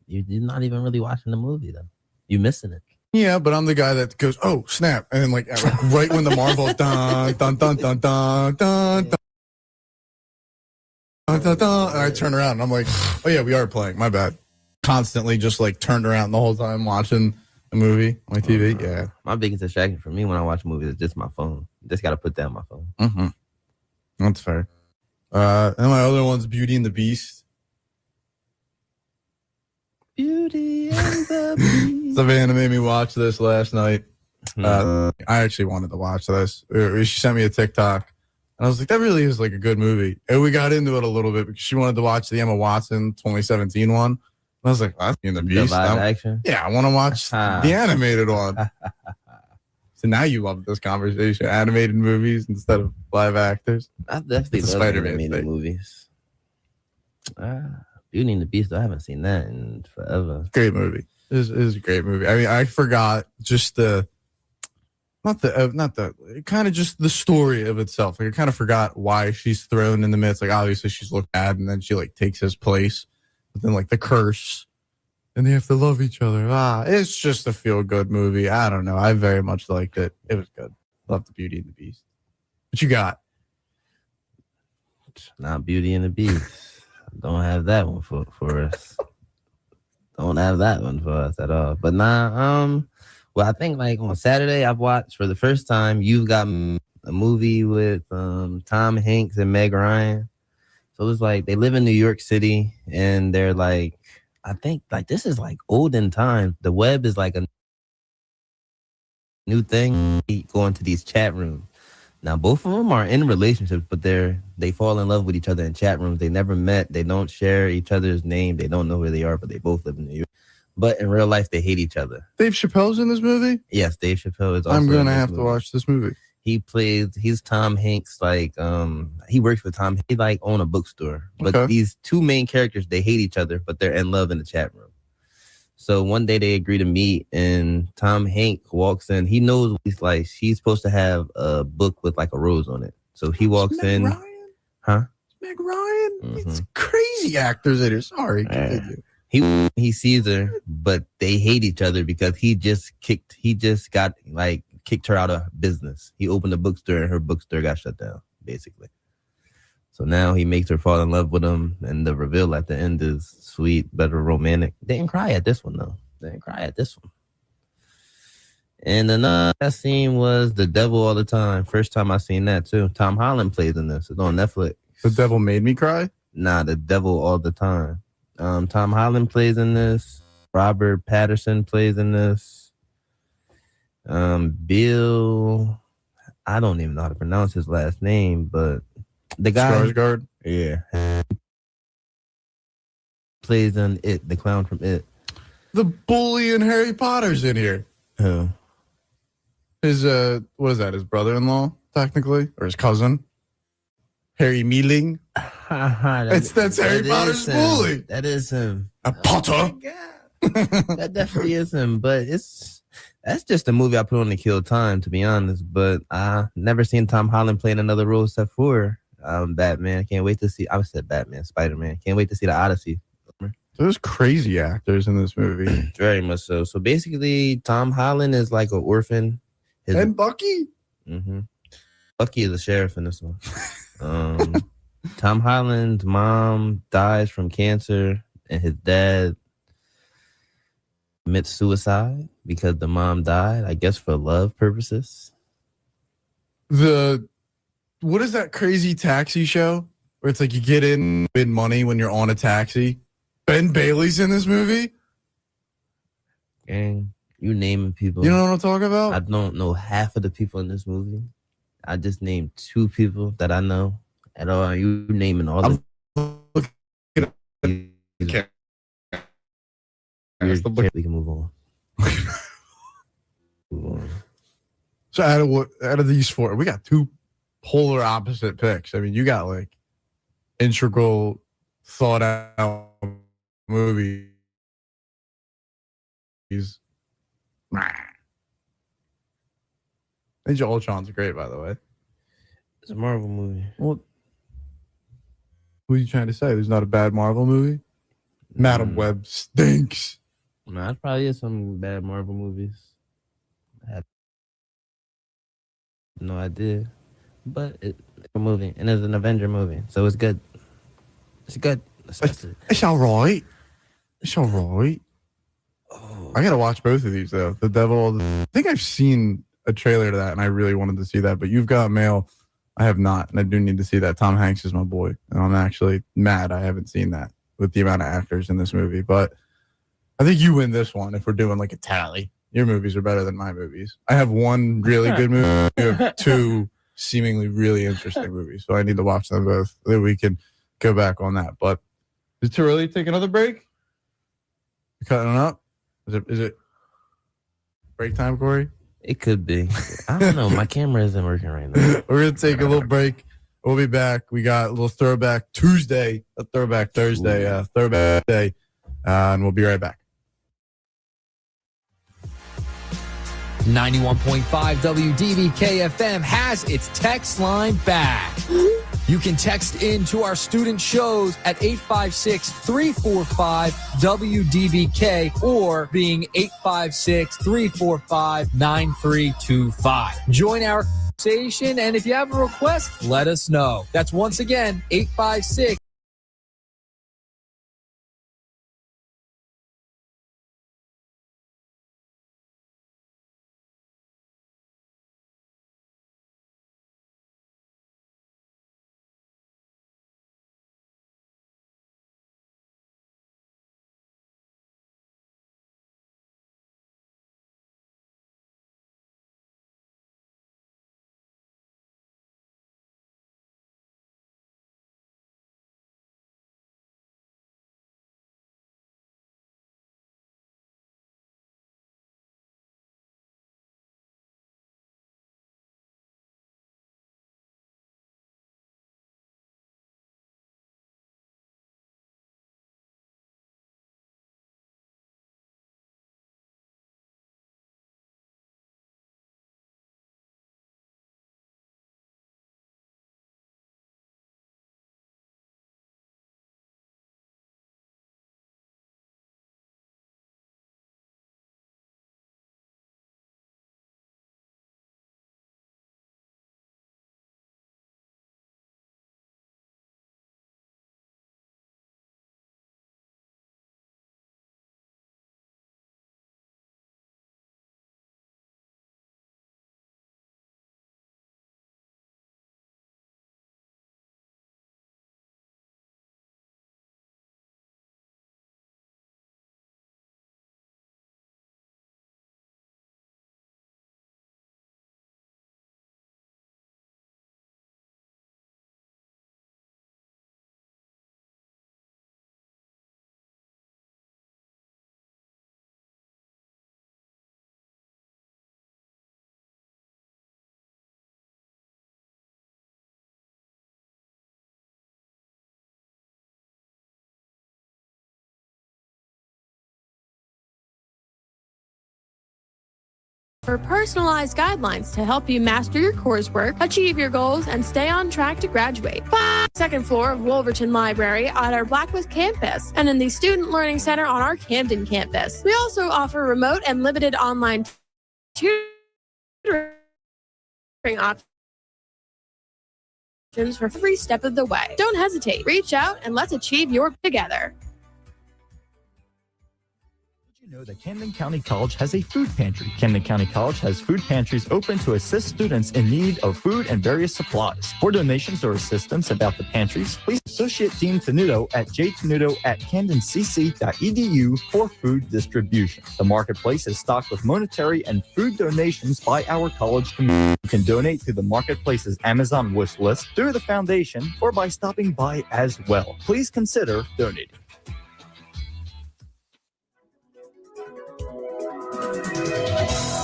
You're not even really watching the movie, though. You're missing it. Yeah, but I'm the guy that goes, oh, snap. And then, like right when the Marvel dun, dun, dun, dun, dun, dun, dun, dun, dun, dun, and I turn around and I'm like, oh, yeah, we are playing. My bad. Constantly just like turned around the whole time watching a movie on my TV. Yeah. My biggest distraction for me when I watch movies is just my phone. Just got to put down my phone. Mm-hmm. That's fair. And my other one's Beauty and the Beast. Beauty and the Beast. Savannah made me watch this last night. I actually wanted to watch this. She sent me a TikTok. And I was like, that really is like a good movie. And we got into it a little bit because she wanted to watch the Emma Watson 2017 one. And I was like, that's Beauty and the Beast. The live action? Yeah, I want to watch the animated one. So now you love this conversation. Animated movies instead of live actors. I definitely love animated movies. Beauty and the Beast, I haven't seen that in forever. Great movie. It is a great movie. I mean, I forgot just kind of just the story of itself. Like I kind of forgot why she's thrown in the midst. Like obviously she's looked bad and then she like takes his place. But then like the curse. And they have to love each other. It's just a feel-good movie. I don't know. I very much liked it. It was good. Loved the Beauty and the Beast. What you got? Not Beauty and the Beast. Don't have that one for us. Don't have that one for us at all. But well, I think like on Saturday I've watched for the first time You've Got a movie with Tom Hanks and Meg Ryan. So it's like they live in New York City and they're like, I think like this is like olden times. The web is like a new thing. Going to these chat rooms. Now both of them are in relationships, but they fall in love with each other in chat rooms. They never met. They don't share each other's name. They don't know who they are, but they both live in New York. But in real life, they hate each other. Dave Chappelle's in this movie? Yes, Dave Chappelle is also I'm gonna have to watch this movie. He's Tom Hanks, like he works with Tom. He like own a bookstore. But these two main characters, they hate each other, but they're in love in the chat room. So one day they agree to meet, and Tom Hanks walks in. He knows he's like she's supposed to have a book with like a rose on it. So he walks in. Ryan? Huh? Meg Ryan? Mm-hmm. It's crazy actors in here. Sorry, continue. He sees her, but they hate each other because he just kicked her out of business. He opened a bookstore and her bookstore got shut down, basically. So now he makes her fall in love with him, and the reveal at the end is sweet, better romantic. They didn't cry at this one, though. And another scene was The Devil All the Time. First time I seen that, too. Tom Holland plays in this. It's on Netflix. The Devil Made Me Cry? Nah, The Devil All the Time. Tom Holland plays in this. Robert Pattinson plays in this. Bill, I don't even know how to pronounce his last name, but the guy, Skarsgård? Yeah, plays in It, the clown from It. The bully in Harry Potter's in here. Who? His what is that? His brother-in-law, technically, or his cousin, Harry Mealing. That's Harry Potter's bully. That is him. A Potter. That definitely is him. But that's just a movie I put on to kill time, to be honest. But I never seen Tom Holland play in another role except for Batman. Can't wait to see. I said Batman, Spider-Man. Can't wait to see the Odyssey. There's crazy actors in this movie. Very much so. So basically, Tom Holland is like an orphan. And Bucky? Mm-hmm. Bucky is a sheriff in this one. Tom Holland's mom dies from cancer, and his dad commits suicide because the mom died, I guess for love purposes. What is that crazy taxi show where it's like you get in, win money when you're on a taxi? Ben Bailey's in this movie? And you naming people. You know what I'm talking about? I don't know half of the people in this movie. I just named 2 people that I know at all. You naming all of them. Okay. We can move on. So out of these 4, we got 2 polar opposite picks. I mean, you got like integral, thought out movies. Age of Ultron's great, by the way. It's a Marvel movie. Well, what are you trying to say? There's not a bad Marvel movie? Madam Web stinks. No, that probably is some bad Marvel movies. I have no idea. But it's a movie, and it's an Avenger movie, so it's good. It's good. It's all right. It's all right. Oh. I got to watch both of these, though. The Devil. I think I've seen a trailer to that, and I really wanted to see that. But You've Got Mail, I have not, and I do need to see that. Tom Hanks is my boy, and I'm actually mad I haven't seen that with the amount of actors in this movie. But I think you win this one if we're doing like a tally. Your movies are better than my movies. I have 1 really good movie. You have 2 seemingly really interesting movies, so I need to watch them both. Then we can go back on that. But is it too early to take another break? You cutting it up? Is it break time, Corey? It could be. I don't know. My camera isn't working right now. We're going to take a little break. We'll be back. We got a little throwback Tuesday, a throwback Thursday, throwback day, and we'll be right back. 91.5 WDBK-FM has its text line back. You can text in to our student shows at 856-345-WDBK or being 856-345-9325. Join our conversation, and if you have a request, let us know. That's once again 856 personalized guidelines to help you master your coursework, achieve your goals, and stay on track to graduate. Second floor of Wolverton Library at our Blackwood campus and in the Student Learning Center on our Camden campus. We also offer remote and limited online tutoring options for every step of the way. Don't hesitate. Reach out and let's achieve your together. Did you know that Camden County College has a food pantry? Camden County College has food pantries open to assist students in need of food and various supplies. For donations or assistance about the pantries, please Associate Dean Tenuto at jtenuto@camdencc.edu for food distribution. The marketplace is stocked with monetary and food donations by our college community. You can donate through the marketplace's Amazon wish list, through the foundation, or by stopping by as well. Please consider donating.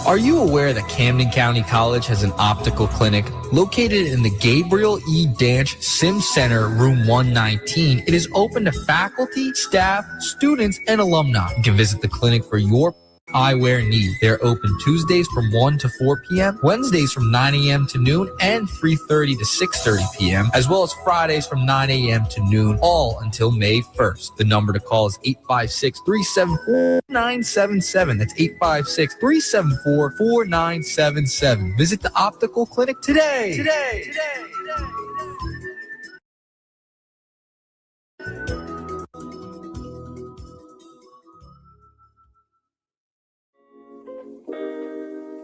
Are you aware that Camden County College has an optical clinic located in the Gabriel E. Danch Sim Center, room 119? It is open to faculty, staff, students, and alumni. You can visit the clinic for your eyewear need. They're open Tuesdays from 1 to 4 p.m., Wednesdays from 9 a.m. to noon, and 3:30 to 6:30 p.m., as well as Fridays from 9 a.m. to noon, all until May 1st. The number to call is 856-374-4977. That's 856-374-4977. Visit the optical clinic today.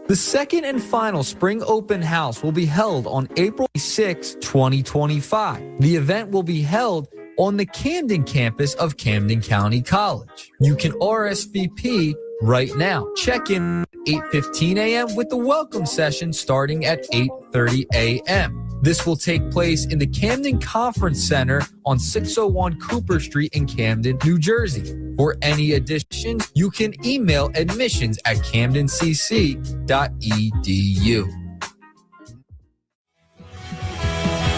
The second and final Spring Open House will be held on April 6, 2025. The event will be held on the Camden campus of Camden County College. You can RSVP right now. Check in at 8:15 a.m. with the welcome session starting at 8:30 a.m. This will take place in the Camden Conference Center on 601 Cooper Street in Camden, New Jersey. For any additions, you can email admissions@camdencc.edu.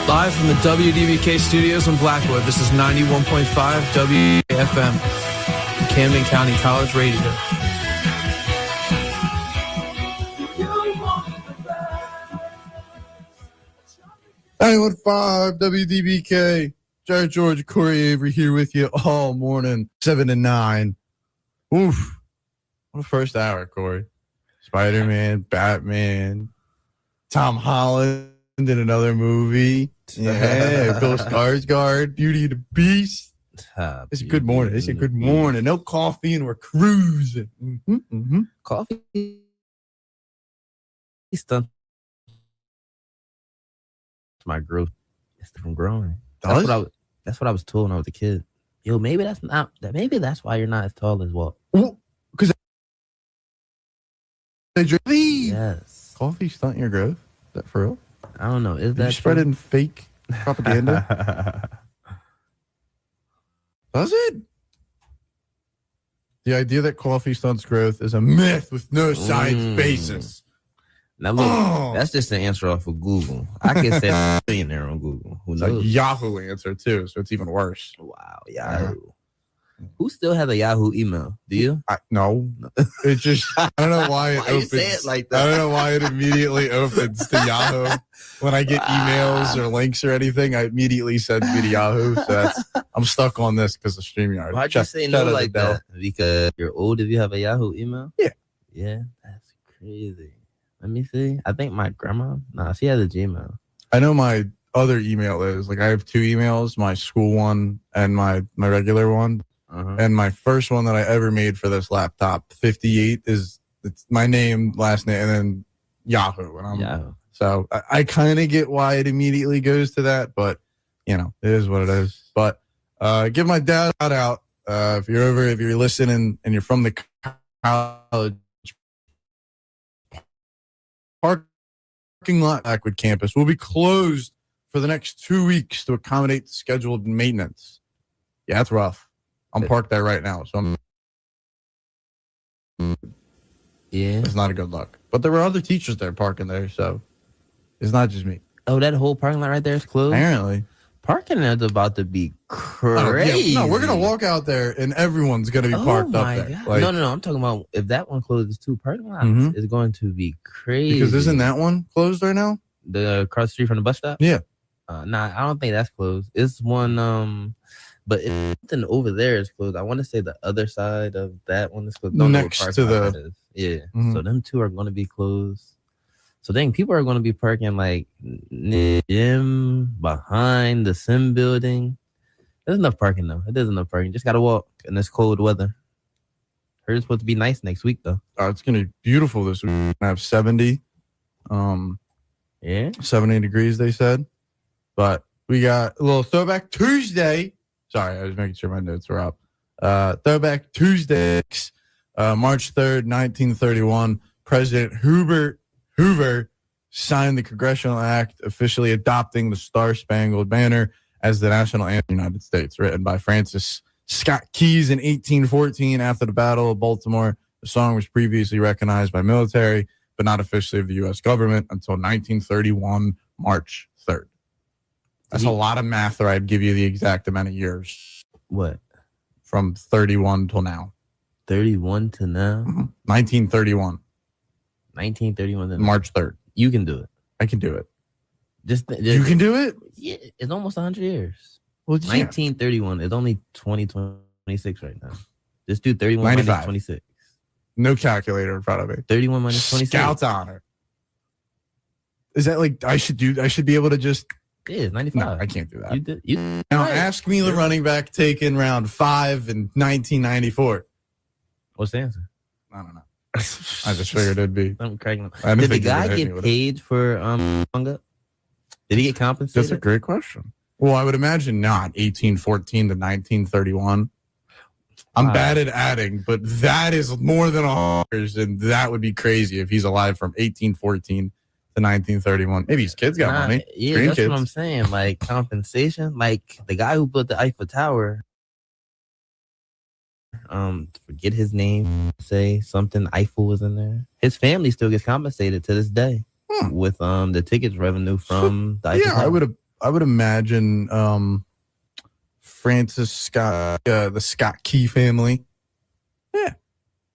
Live from the WDBK studios in Blackwood, this is 91.5 WDBK-FM, Camden County College Radio. What 5 WDBK. Jarrett, George, Corey, Avery here with you all morning, 7 to 9. Oof. What a first hour, Corey. Spider-Man, Batman, Tom Holland in another movie. Yeah, Bill Skarsgård, Beauty and the Beast. It's a good morning. It's a good morning. No coffee and we're cruising. Coffee stunts my growth from growing. That's what I was told when I was a kid. Yo, maybe that's why you're not as tall as Walt. Because yes, coffee stunt your growth. Is that for real? I don't know. Is that spreading fake propaganda? Does it? The idea that coffee stunts growth is a myth with no science basis. Now look, that's just an answer off of Google. I can say millionaire on Google. Who knows? It's a Yahoo answer too, so it's even worse. Wow, Yahoo. Who still has a Yahoo email? Do you? No. It just, I don't know why it opens. You say it like that? I don't know why it immediately opens to Yahoo. When I get emails or links or anything, I immediately send me to Yahoo. So I'm stuck on this because of StreamYard. Why'd you say no like that? Because you're old if you have a Yahoo email? Yeah. Yeah, that's crazy. Let me see. I think my grandma, she has a Gmail. I know my other email is, like, I have two emails, my school one and my regular one. And my first one that I ever made for this laptop, 58, it's my name, last name, and then Yahoo. And Yahoo. So I kind of get why it immediately goes to that, but, you know, it is what it is. But give my dad a shout out. If you're listening and you're from the college parking lot, Blackwood campus will be closed for the next 2 weeks to accommodate scheduled maintenance. Yeah, that's rough. I'm parked there right now, so it's not a good look. But there were other teachers there parking there, so it's not just me. Oh, that whole parking lot right there is closed? Apparently. Parking is about to be crazy. No, we're gonna walk out there and everyone's gonna be parked up there. Like, no. I'm talking about if that one closes too. Parking lots is going to be crazy. Because isn't that one closed right now? The across the street from the bus stop? Yeah. Nah, I don't think that's closed. It's one but if something over there is closed. I want to say the other side of that one is closed. Next to the So them two are going to be closed. So dang, people are going to be parking like near the gym, behind the sim building. There's enough parking though. It is enough parking. Just gotta walk in this cold weather. Heard it's supposed to be nice next week though. It's gonna be beautiful this week. We're gonna have 70. 70 degrees they said. But we got a little Throwback Tuesday. Sorry, I was making sure my notes were up. Throwback Tuesday, March 3rd, 1931. President Hoover signed the Congressional Act officially adopting the Star-Spangled Banner as the national anthem of the United States, written by Francis Scott Keyes in 1814 after the Battle of Baltimore. The song was previously recognized by military, but not officially of the U.S. government until 1931, March 3rd. That's a lot of math, or I'd give you the exact amount of years. What? From 31 till now. 31 to now? 1931. 1931 to March 3rd. You can do it. I can do it. Just you can do it? Yeah, it's almost 100 years. Well, 1931. It's only 2026 right now. Just do 31 95. minus 26. No calculator in front of me. 31 minus 26. Scout's honor. Is that like I should be able to just? Yeah, it's 95. No, I can't do that. You now ask me the running back taken round 5 in 1994. What's the answer? I don't know. I just figured it'd be. I'm cracking up. Did the guy get paid for Did he get compensated? That's a great question. Well, I would imagine not. 1814 to 1931. I'm bad at adding, but that is more than 100 years, and that would be crazy if he's alive from 1814 to 1931. Maybe his kids got money. Yeah, that's what I'm saying. Like compensation, like the guy who built the Eiffel Tower. Forget his name. Say something. Eiffel was in there. His family still gets compensated to this day with the tickets revenue from the Eiffel Tower. I would imagine Francis Scott, the Scott Key family. Yeah,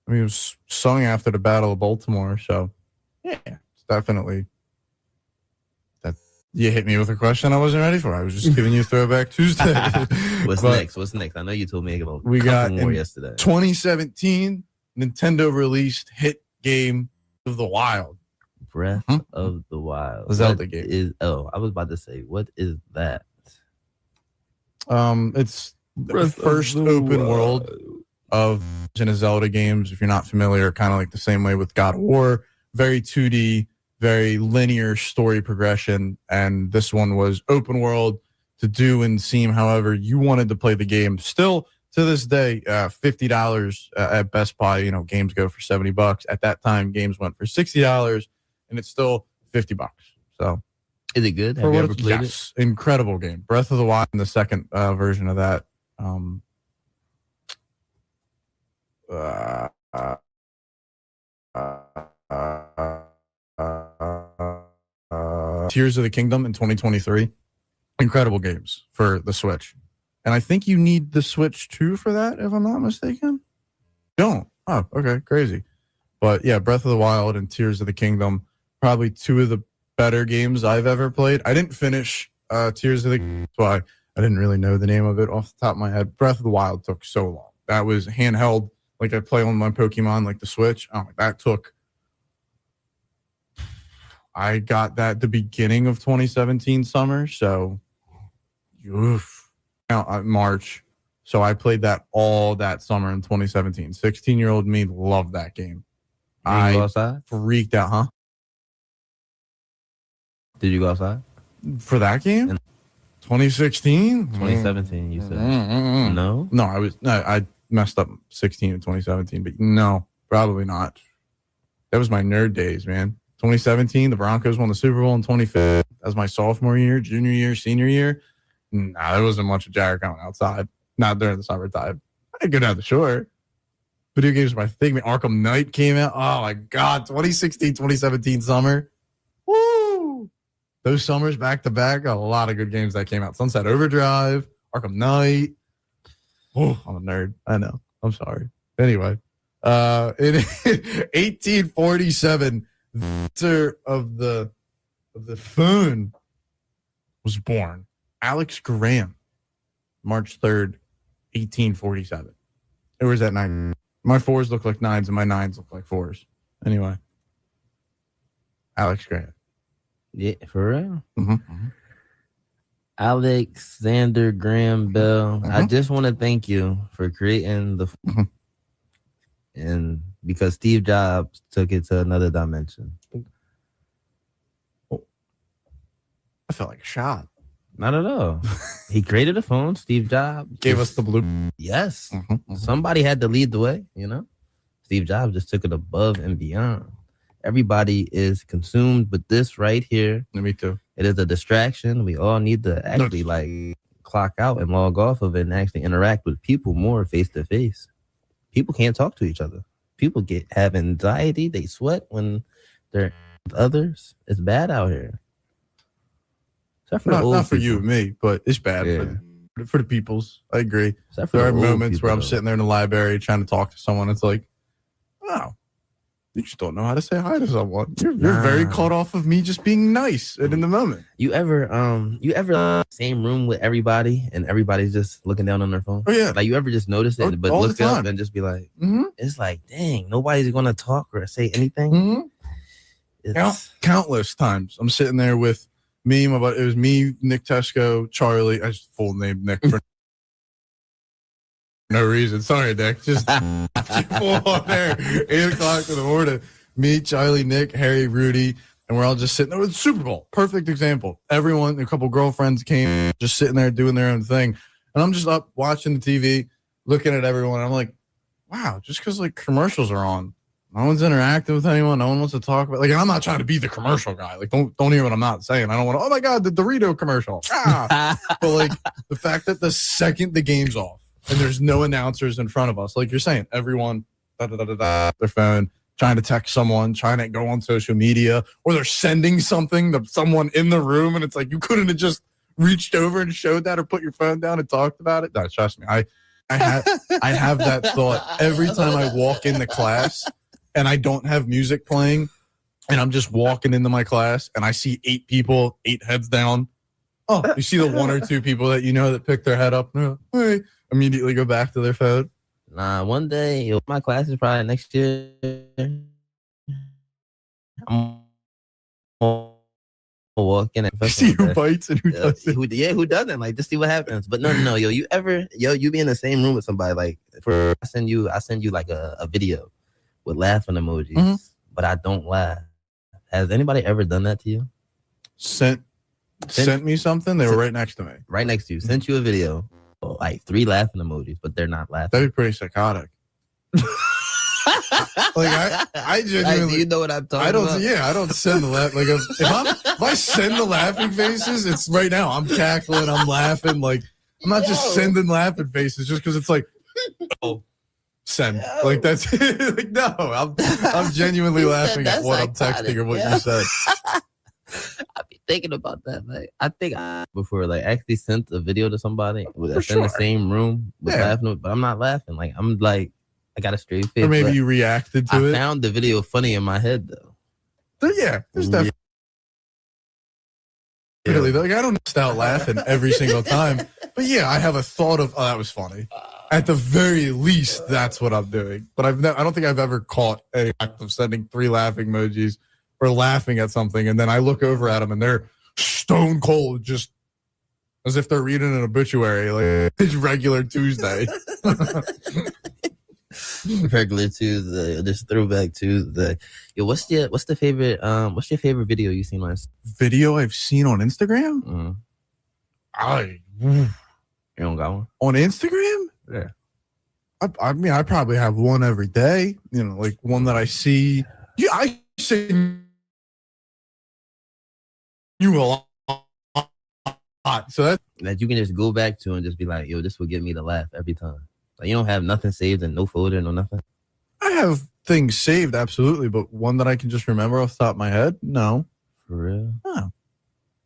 I mean it was sung after the Battle of Baltimore, so yeah, it's definitely. You hit me with a question I wasn't ready for. I was just giving you Throwback Tuesday. What's next? I know you told me about we got more yesterday. 2017, Nintendo released hit game of the Wild. Breath of the Wild. Zelda game. I was about to say, what is that? It's the first open world of Zelda games. If you're not familiar, kind of like the same way with God of War, very 2D. Very linear story progression, and this one was open world to do and seem however you wanted to play the game. Still to this day, $50 at Best Buy. You know, games go for $70. At that time, games went for $60, and it's still $50. So, is it good? Have you ever played it? Incredible game. Breath of the Wild, and the second version of that. Tears of the Kingdom in 2023. Incredible games for the Switch. And I think you need the Switch 2 for that, if I'm not mistaken. Don't. Oh, okay. Crazy. But yeah, Breath of the Wild and Tears of the Kingdom, probably two of the better games I've ever played. I didn't finish Tears of the Kingdom, that's why I didn't really know the name of it off the top of my head. Breath of the Wild took so long. That was handheld, like I play on my Pokemon, like the Switch. Oh, that took... I got that the beginning of 2017 summer, so March. So I played that all that summer in 2017. 16-year-old me loved that game. Did you go outside? Freaked out, huh? Did you go outside? For that game? 2016? 2017, you said. No? No, I messed up 16 and 2017, but no, probably not. That was my nerd days, man. 2017, the Broncos won the Super Bowl in 2015. That was my sophomore year, junior year, senior year. Nah, there wasn't much of Jarrett going outside. Not during the summertime. I did go down the shore. Video games were my thing. Arkham Knight came out. Oh, my God. 2016, 2017 summer. Woo! those summers back to back, a lot of good games that came out. Sunset Overdrive, Arkham Knight. Oh, I'm a nerd. I know. I'm sorry. Anyway, in 1847, the inventor of the phone was born. Alex Graham, March 3rd, 1847. It was at 9. My 4s look like 9s and my 9s look like 4s. Anyway, Alex Graham. Yeah, for real. Mm-hmm. Alexander Graham Bell. Mm-hmm. I just want to thank you for creating the and because Steve Jobs took it to another dimension. I felt like a shot. Not at all. He created a phone. Steve Jobs Gave us the blue. Yes. Mm-hmm. Somebody had to lead the way, you know? Steve Jobs just took it above and beyond. Everybody is consumed with this right here. Me too. It is a distraction. We all need to actually clock out and log off of it and actually interact with people more face to face. People can't talk to each other. People have anxiety. They sweat when they're with others. It's bad out here. Not for you and me, but it's bad for the peoples. I agree. There are moments where I'm sitting there in the library trying to talk to someone. It's like, oh, you just don't know how to say hi to someone. You're very caught off of me just being nice and in the moment. You ever in the same room with everybody and everybody's just looking down on their phone? Oh yeah. Like you ever just notice it, but look up and just be like, It's like, dang, nobody's gonna talk or say anything. Countless times I'm sitting there with me, my buddy. It was me, Nick Tesco, Charlie. I just full name Nick for no reason. Sorry, Nick. Just full on there. 8 o'clock in the morning. Me, Charlie, Nick, Harry, Rudy, and we're all just sitting there with the Super Bowl. Perfect example. Everyone, a couple girlfriends came, just sitting there doing their own thing, and I'm just up watching the TV, looking at everyone. I'm like, wow, just because like commercials are on. No one's interacting with anyone. No one wants to talk about. Like, I'm not trying to be the commercial guy. Like, don't hear what I'm not saying. I don't want to. Oh my God, the Dorito commercial. But like the fact that the second the game's off and there's no announcers in front of us, like you're saying, everyone their phone, trying to text someone, trying to go on social media, or they're sending something to someone in the room, and it's like you couldn't have just reached over and showed that or put your phone down and talked about it. No, trust me, I have that thought every time I walk into class. And I don't have music playing, and I'm just walking into my class, and I see 8 people, 8 heads down. Oh, you see the 1 or 2 people that you know that pick their head up, hey, immediately go back to their phone. Nah, one day, my class is probably next year. I'm walking and see who bites and who doesn't. Who doesn't? Like, just see what happens. But no, you be in the same room with somebody, like, I send you like a video with laughing emojis, but I don't laugh. Has anybody ever done that to you? Sent me something? They were right next to me. Right next to you. Sent you a video, like 3 laughing emojis, but they're not laughing. That'd be pretty psychotic. Like I genuinely, you know what I'm talking about? Yeah, I don't send the laugh. Like if I send the laughing faces, it's right now. I'm cackling, I'm laughing. Like I'm not just sending laughing faces just because it's like, oh. Send like that's like no, I'm genuinely laughing at what I'm texting or what you said. I be thinking about that. Like I think before like actually sent a video to somebody that's in the same room with laughing, but I'm not laughing. Like I'm like I got a straight face. Or maybe you reacted to it. I found the video funny in my head though. But yeah, there's definitely like I don't start laughing every single time, but yeah, I have a thought of that was funny. At the very least, that's what I'm doing. But I don't think I've ever caught any act of sending 3 laughing emojis or laughing at something, and then I look over at them and they're stone cold, just as if they're reading an obituary, like it's regular Tuesday. Regular Tuesday, just throwback Tuesday. Yo, what's your favorite video you seen on video I've seen on Instagram? You don't got one on Instagram? Yeah. I mean, I probably have one every day. You know, like one that I see. Yeah, I send you a lot. So that you can just go back to and just be like, yo, this will get me to laugh every time. Like you don't have nothing saved and no folder, no nothing. I have things saved, absolutely, but one that I can just remember off the top of my head, no. For real? No.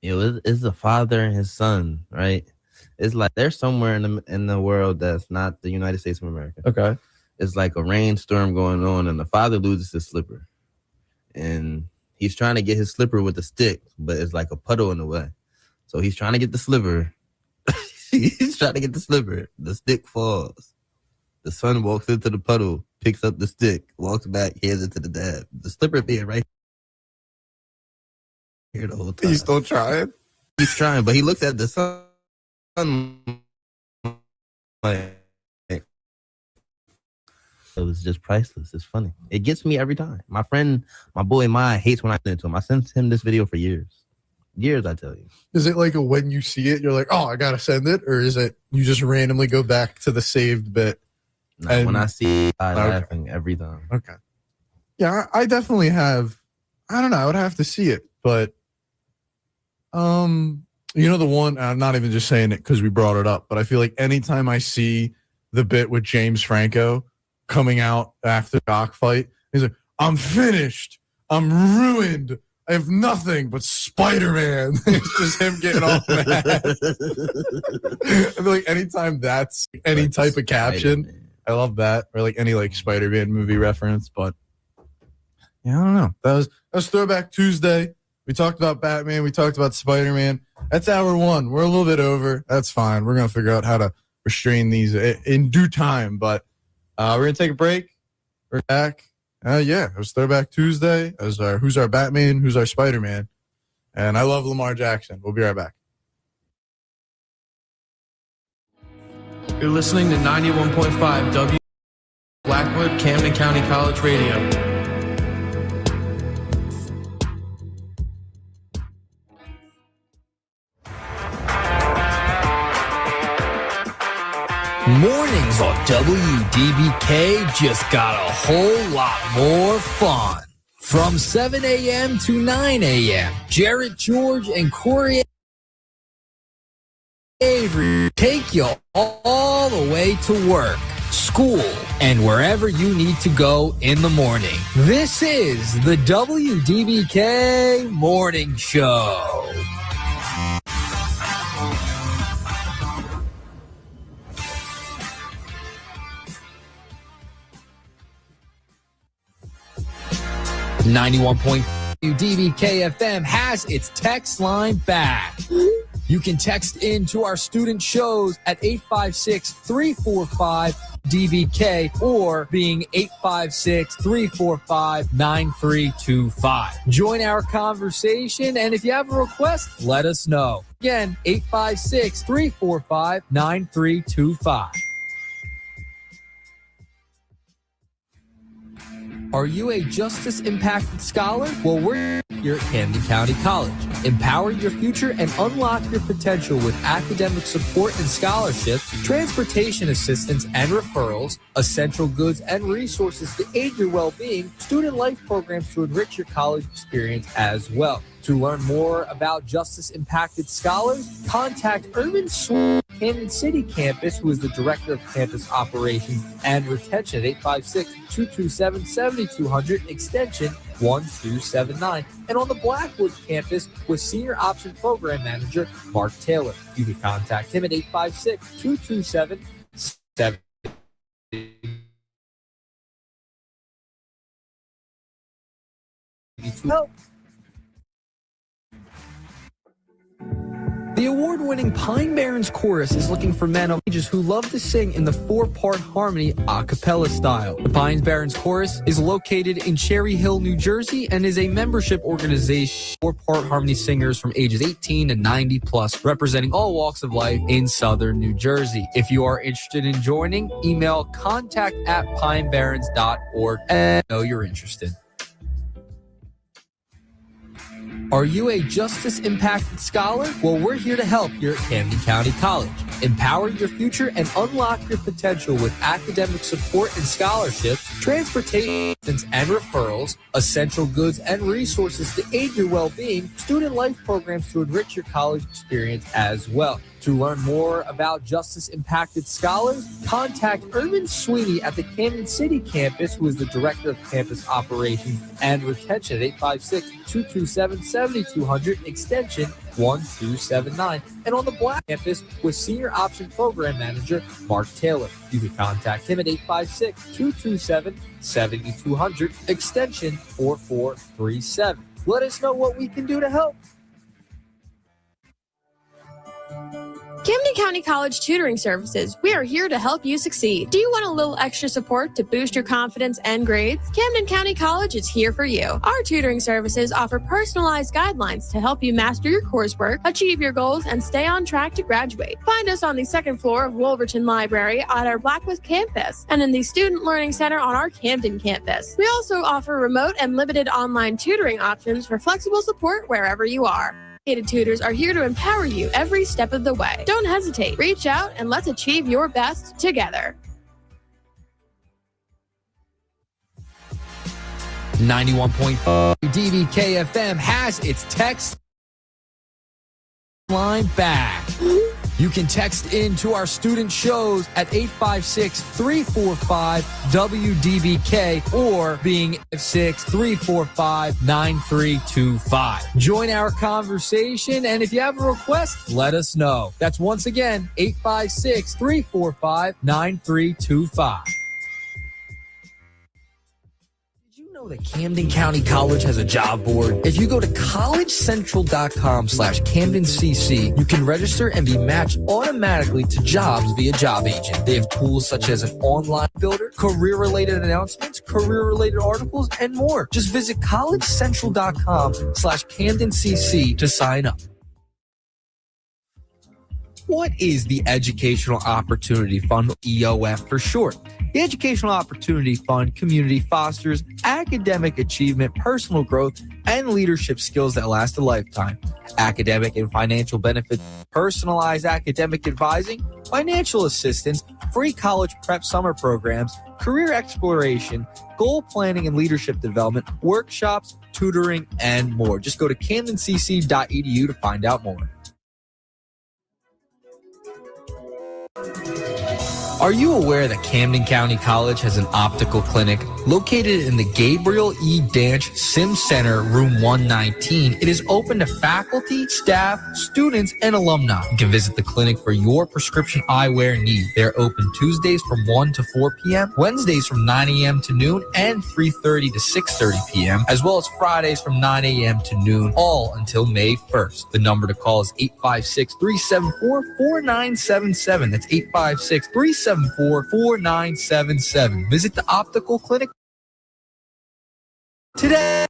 It's the father and his son, right? It's like they're somewhere in the world that's not the United States of America. Okay. It's like a rainstorm going on, and the father loses his slipper, and he's trying to get his slipper with a stick, but it's like a puddle in the way. So he's trying to get the slipper. He's trying to get the slipper. The stick falls. The son walks into the puddle, picks up the stick, walks back, hands it to the dad. The slipper being right here the whole time. He's still trying? He's trying, but he looks at the son like, so it's just priceless. It's funny. It gets me every time. My friend, my boy Maya hates when I send it to him. I sent him this video for years. Years, I tell you. Is it like when you see it, you're like, oh, I gotta send it? Or is it you just randomly go back to the saved bit? No, when I see it, I'm laughing every time. Okay. Yeah, I definitely have. I don't know. I would have to see it. But, you know, the one, I'm not even just saying it because we brought it up, but I feel like anytime I see the bit with James Franco coming out after the cockfight, he's like, I'm finished. I'm ruined. I have nothing but Spider-Man. It's just him getting all mad. I feel like anytime that's any type of caption, Spider-Man. I love that. Or like any like Spider-Man movie reference. But yeah, I don't know. That was Throwback Tuesday. We talked about Batman. We talked about Spider-Man. That's hour one. We're a little bit over. That's fine. We're going to figure out how to restrain these in due time. But we're going to take a break. We're back. Yeah, it was Throwback Tuesday. It was Who's Our Batman, Who's Our Spider-Man. And I love Lamar Jackson. We'll be right back. You're listening to 91.5 W Blackwood, Camden County College Radio. Mornings on WDBK just got a whole lot more fun. From 7 a.m. to 9 a.m., Jarrett, George, and Corey Avery take you all the way to work, school, and wherever you need to go in the morning. This is the WDBK Morning Show. WDBK-FM has its text line back. You can text in to our student shows at 856-345-DBK or being 856-345-9325. Join our conversation, and if you have a request, let us know. Again, 856-345-9325. Are you a justice-impacted scholar? Well, we're here at Camden County College. Empower your future and unlock your potential with academic support and scholarships, transportation assistance and referrals, essential goods and resources to aid your well-being, student life programs to enrich your college experience as well. To learn more about justice-impacted scholars, contact Urban Sweeney, Kansas City campus, who is the Director of Campus Operations and Retention at 856-227-7200, extension 1279. And on the Blackwood campus with Senior Option Program Manager Mark Taylor. You can contact him at 856-227-7200. The award-winning Pine Barrens Chorus is looking for men of ages who love to sing in the four-part harmony a cappella style. The Pine Barrens Chorus is located in Cherry Hill, New Jersey, and is a membership organization for four-part harmony singers from ages 18 to 90 plus, representing all walks of life in southern New Jersey. If you are interested in joining, email contact@pinebarrens.org and know you're interested. Are you a justice-impacted scholar? Well, we're here to help here at Camden County College. Empower your future and unlock your potential with academic support and scholarships, transportation and referrals, essential goods and resources to aid your well-being, student life programs to enrich your college experience as well. To learn more about justice-impacted scholars, contact Urban Sweeney at the Kansas City campus, who is the Director of Campus Operations and Retention at 856-227-7200, extension 855-636-1279 and on the Black campus with Senior Option Program Manager Mark Taylor. You can contact him at 856-227-7200, extension 4437. Let us know what we can do to help. Camden County College Tutoring Services. We are here to help you succeed. Do you want a little extra support to boost your confidence and grades? Camden County College is here for you. Our tutoring services offer personalized guidelines to help you master your coursework, achieve your goals, and stay on track to graduate. Find us on the second floor of Wolverton Library at our Blackwood campus and in the Student Learning Center on our Camden campus. We also offer remote and limited online tutoring options for flexible support wherever you are. Dedicated tutors are here to empower you every step of the way. Don't hesitate. Reach out and let's achieve your best together. 91.5 WDBK-FM has its text line back. You can text in to our student shows at 856-345-WDBK or being 6-345-9325. Join our conversation, and if you have a request, let us know. That's once again 856-345-9325. That Camden County College has a job board. If you go to collegecentral.com/CamdenCC, you can register and be matched automatically to jobs via Job Agent. They have tools such as an online builder, career-related announcements, career-related articles, and more. Just visit collegecentral.com/CamdenCC to sign up. What is the Educational Opportunity Fund, EOF for short? The Educational Opportunity Fund community fosters academic achievement, personal growth, and leadership skills that last a lifetime. Academic and financial benefits, personalized academic advising, financial assistance, free college prep summer programs, career exploration, goal planning and leadership development, workshops, tutoring, and more. Just go to camdencc.edu to find out more. Are you aware that Camden County College has an optical clinic located in the Gabriel E. Danch Sim Center, room 119? It is open to faculty, staff, students, and alumni. You can visit the clinic for your prescription eyewear need. They're open Tuesdays from 1 to 4 p.m., Wednesdays from 9 a.m. to noon, and 3:30 to 6:30 p.m., as well as Fridays from 9 a.m. to noon, all until May 1st. The number to call is 856-374-4977. That's 856-374-4977. Visit the optical clinic today.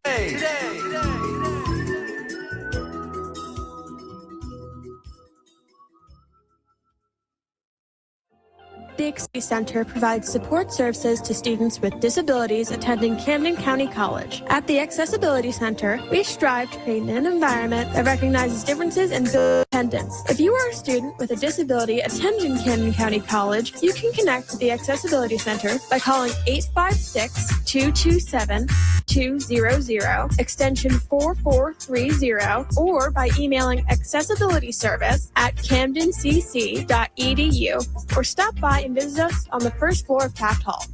The Accessibility Center provides support services to students with disabilities attending Camden County College. At the Accessibility Center, we strive to create an environment that recognizes differences in independence. If you are a student with a disability attending Camden County College, you can connect with the Accessibility Center by calling 856-227-200, extension 4430, or by emailing accessibilityservice@camdencc.edu, or stop by and visit us on the first floor of Taft Hall.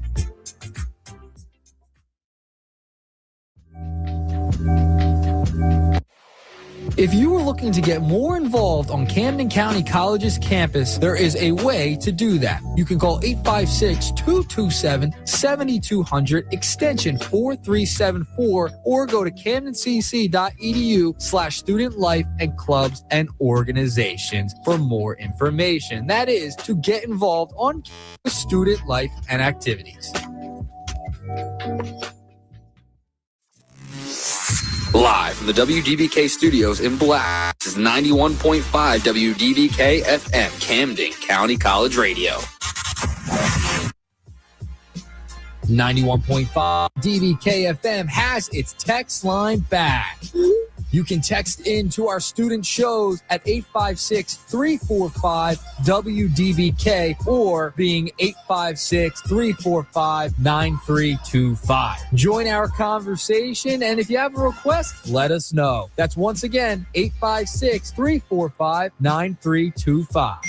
If you are looking to get more involved on Camden County College's campus, there is a way to do that. You can call 856-227-7200, extension 4374, or go to camdencc.edu/student life and clubs and organizations for more information. That is to get involved on student life and activities. Live from the WDBK studios in Black, this is 91.5 WDBK-FM, Camden County College Radio. 91.5 DBK-FM has its text line back. You can text in to our student shows at 856-345-WDBK or being 856-345-9325. Join our conversation, and if you have a request, let us know. That's once again 856-345-9325.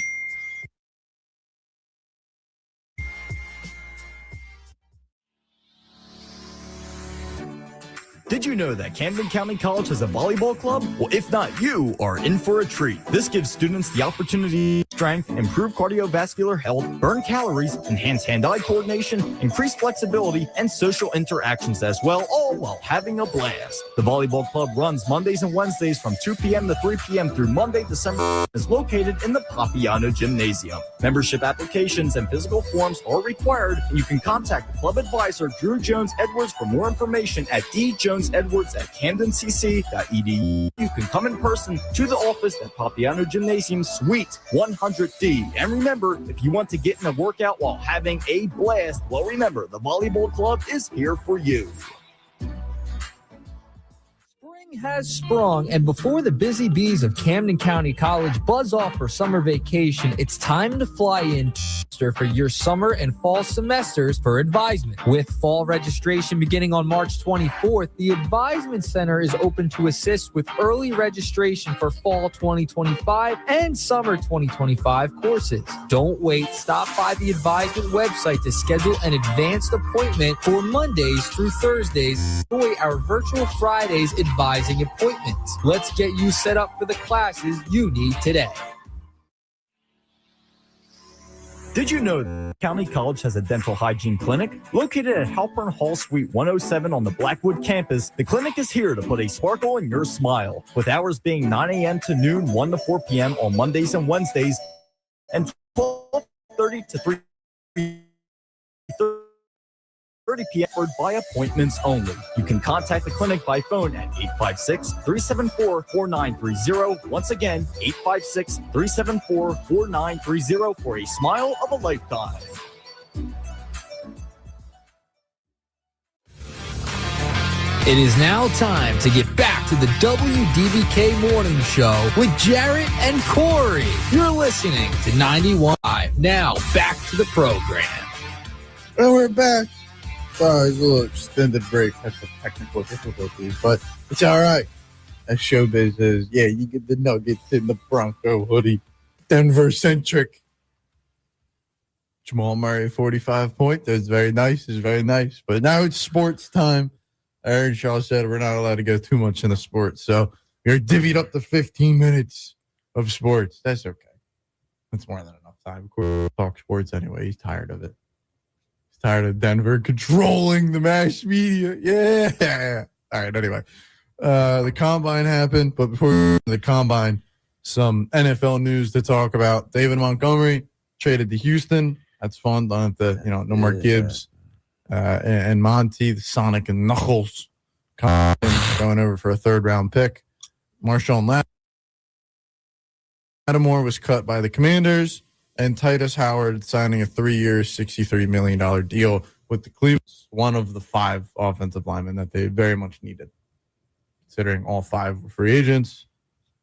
Did you know that Camden County College has a volleyball club? Well, if not, you are in for a treat. This gives students the opportunity to strength, improve cardiovascular health, burn calories, enhance hand-eye coordination, increase flexibility, and social interactions as well, all while having a blast. The volleyball club runs Mondays and Wednesdays from 2 p.m. to 3 p.m. through Monday, December, is located in the Papiano Gymnasium. Membership applications and physical forms are required, and you can contact the club advisor, Drew Jones Edwards, for more information at djonesedwards@camdencc.edu. You can come in person to the office at Papiano Gymnasium, Suite 100D. And remember, if you want to get in a workout while having a blast, well, remember, the volleyball club is here for you. Has sprung, and before the busy bees of Camden County College buzz off for summer vacation, it's time to fly in for your summer and fall semesters for advisement. With fall registration beginning on March 24th, the Advisement Center is open to assist with early registration for fall 2025 and summer 2025 courses. Don't wait. Stop by the Advisement website to schedule an advanced appointment for Mondays through Thursdays. Enjoy our virtual Fridays advising appointments. Let's get you set up for the classes you need today. Did you know that County College has a dental hygiene clinic? Located at Halpern Hall Suite 107 on the Blackwood campus, the clinic is here to put a sparkle in your smile, with hours being 9 a.m. to noon, 1 to 4 p.m. on Mondays and Wednesdays, and 12:30 to 3:30 p.m. by appointments only. You can contact the clinic by phone at 856-374-4930. Once again, 856-374-4930 for a smile of a lifetime. It is now time to get back to the WDBK Morning Show with Jarrett and Corey. You're listening to 91.5. Now, back to the program. Well, we're back. Sorry, it's a little extended break. Had some technical difficulties, but it's all right. That showbiz is, yeah, you get the Nuggets in the Bronco hoodie. Denver-centric. Jamal Murray, 45 points. That's very nice. It's very nice. But now it's sports time. Aaron Shaw said we're not allowed to go too much into sports, so we're divvied up to 15 minutes of sports. That's okay. That's more than enough time. We'll talk sports anyway. He's tired of it. Tired of Denver controlling the mass media. Yeah. All right. Anyway, the combine happened, but before the combine, some NFL news to talk about. David Montgomery traded to Houston. That's fun. Don't have to, no more Gibbs and Monty, the Sonic and Knuckles, going over for a third-round pick. Marshawn Lattimore was cut by the Commanders. And Titus Howard signing a 3-year, $63 million deal with the Cleveland, one of the 5 offensive linemen that they very much needed. Considering all 5 were free agents,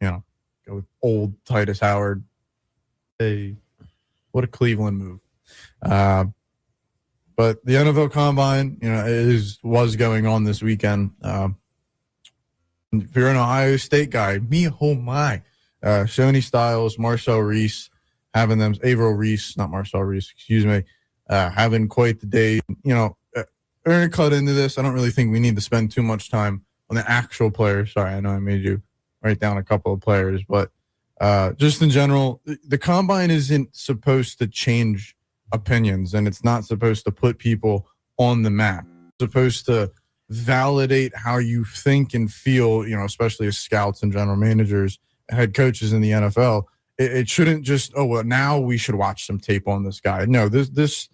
go with old Titus Howard. What a Cleveland move. But the NFL Combine, was going on this weekend. If you're an Ohio State guy, Shoney Styles, Marcel Reese, having them, Avery Reese, not Marcel Reese, having quite the day. We're going to cut into this. I don't really think we need to spend too much time on the actual players. Sorry, I know I made you write down a couple of players, but just in general, the Combine isn't supposed to change opinions, and it's not supposed to put people on the map. It's supposed to validate how you think and feel, especially as scouts and general managers, head coaches in the NFL. It shouldn't just, now we should watch some tape on this guy. No, this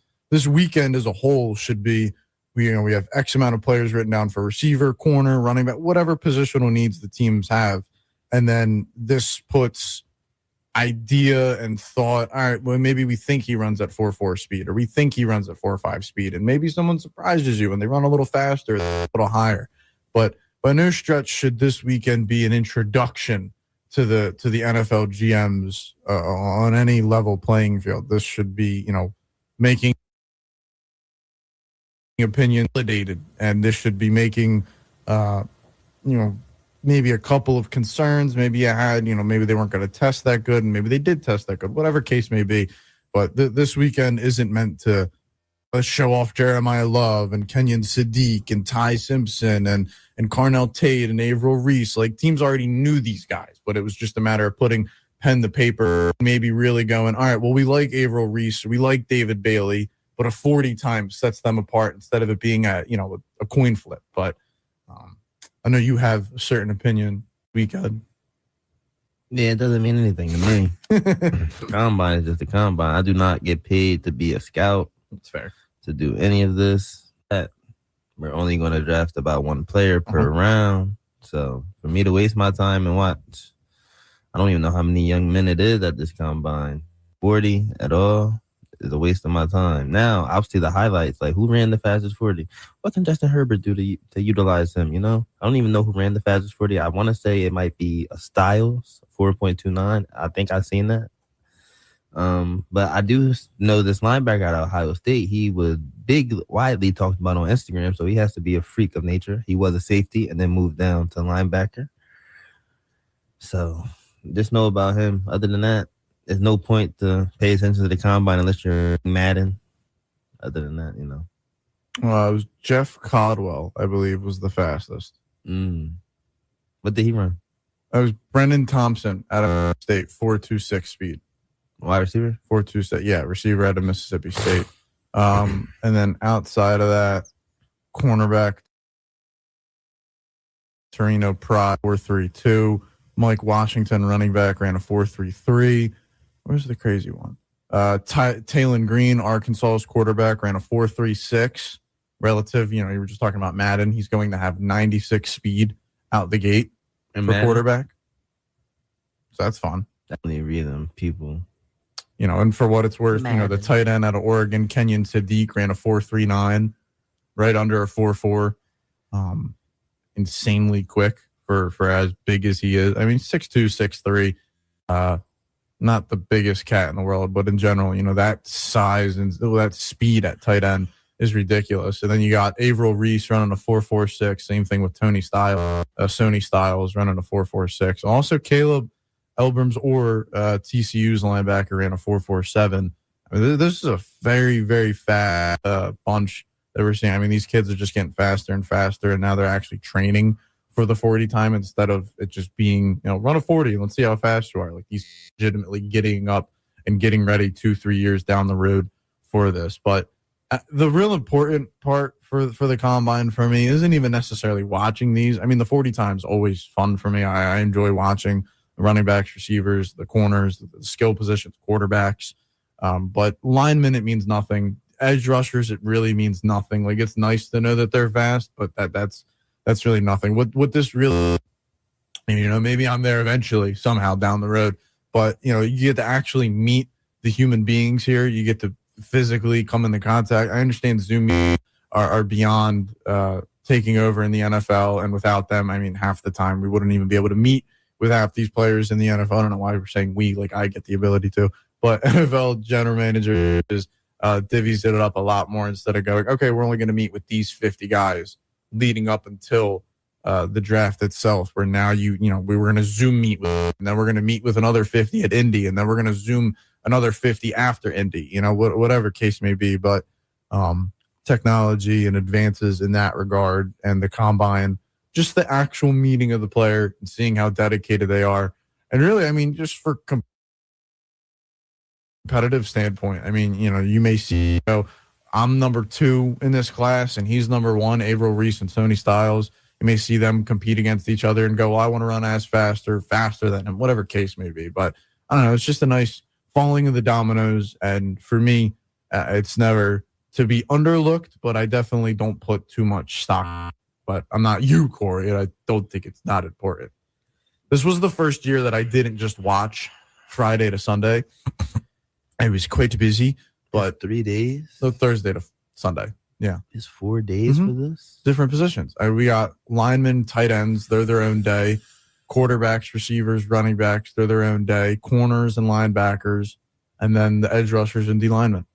weekend as a whole should be, we have X amount of players written down for receiver, corner, running back, whatever positional needs the teams have. And then this puts idea and thought, all right, well, maybe we think he runs at 4.4 speed, or we think he runs at 4.5 speed. And maybe someone surprises you and they run a little faster, a little higher. But by no stretch should this weekend be an introduction to the NFL GMs on any level playing field. This should be, making opinion validated, and this should be making, maybe a couple of concerns. Maybe you had, maybe they weren't going to test that good, and maybe they did test that good. Whatever case may be, but this weekend isn't meant to let's show off Jeremiah Love and Kenyon Sadiq and Ty Simpson and Carnell Tate and Averill Reese. Like, teams already knew these guys, but it was just a matter of putting pen to paper, maybe really going, all right, well, we like Averill Reese, we like David Bailey, but a 40 times sets them apart instead of it being a coin flip. But I know you have a certain opinion, Weekend. Yeah, it doesn't mean anything to me. Combine is just a combine. I do not get paid to be a scout. That's fair. To do any of this. We're only going to draft about one player per round. So for me to waste my time and watch, I don't even know how many young men it is at this combine. 40 at all is a waste of my time. Now, I'll see the highlights, like who ran the fastest 40? What can Justin Herbert do to utilize him, I don't even know who ran the fastest 40. I want to say it might be a Styles, 4.29. I think I've seen that. But I do know this linebacker at Ohio State, he was widely talked about on Instagram, so he has to be a freak of nature. He was a safety and then moved down to linebacker. So just know about him. Other than that, there's no point to pay attention to the combine unless you're Madden. Other than that, It was Jeff Caldwell, I believe, was the fastest. What did he run? It was Brendan Thompson at Ohio State, 4.26 speed. Wide receiver? 4.26, yeah, receiver out of Mississippi State. And then outside of that, cornerback, Torino Pride, 4.32. Mike Washington, running back, ran a 4.33. Where's the crazy one? Taylon Green, Arkansas's quarterback, ran a 4.36. Relative, you were just talking about Madden. He's going to have 96 speed out the gate for quarterback. So that's fun. Definitely read them people. And for what it's worth, Madden. The tight end out of Oregon, Kenyon Sadiq, ran a 4.39, right under a 4.4. Insanely quick for as big as he is. I mean, 6'2", 6'3". Not the biggest cat in the world, but in general, that size and that speed at tight end is ridiculous. And then you got Averill Reese running a 4.46. Same thing with Sony Styles running a 4.46. Also, Caleb Elbrams or TCU's linebacker ran a 4.47. I mean, this is a very, very fast bunch that we're seeing. I mean, these kids are just getting faster and faster, and now they're actually training for the 40 time instead of it just being, run a 40 and let's see how fast you are. Like, he's legitimately getting up and getting ready 2-3 years down the road for this. But the real important part for the combine for me isn't even necessarily watching these. I mean, the 40 time is always fun for me. I enjoy watching the running backs, receivers, the corners, the skill positions, quarterbacks. But linemen, it means nothing. Edge rushers, it really means nothing. Like, it's nice to know that they're fast, but that's really nothing. What this really, maybe I'm there eventually somehow down the road, but you get to actually meet the human beings here. You get to physically come into contact. I understand Zoom meetings are beyond taking over in the NFL, and without them, I mean, half the time we wouldn't even be able to meet with half these players in the NFL. I don't know why we're saying we, like I get the ability to, but NFL general managers divvies it up a lot more instead of going, okay, we're only going to meet with these 50 guys leading up until the draft itself, where now we were going to Zoom meet with, and then we're going to meet with another 50 at Indy, and then we're going to Zoom another 50 after Indy, whatever case may be. But technology and advances in that regard, and the combine, just the actual meeting of the player and seeing how dedicated they are. And really, I mean, just for competitive standpoint, I mean, you may see, I'm number 2 in this class and he's number 1, Averill Reese and Sony Styles. You may see them compete against each other and go, well, I want to run as faster than him, whatever case may be. But I don't know, it's just a nice falling of the dominoes. And for me, it's never to be underlooked, but I definitely don't put too much stock. But I'm not you, Corey, and I don't think it's not important. This was the first year that I didn't just watch Friday to Sunday. I was quite busy. But 3 days? So Thursday to Sunday. Yeah. It's 4 days for this? Different positions. We got linemen, tight ends. They're their own day. Quarterbacks, receivers, running backs. They're their own day. Corners and linebackers. And then the edge rushers and D linemen.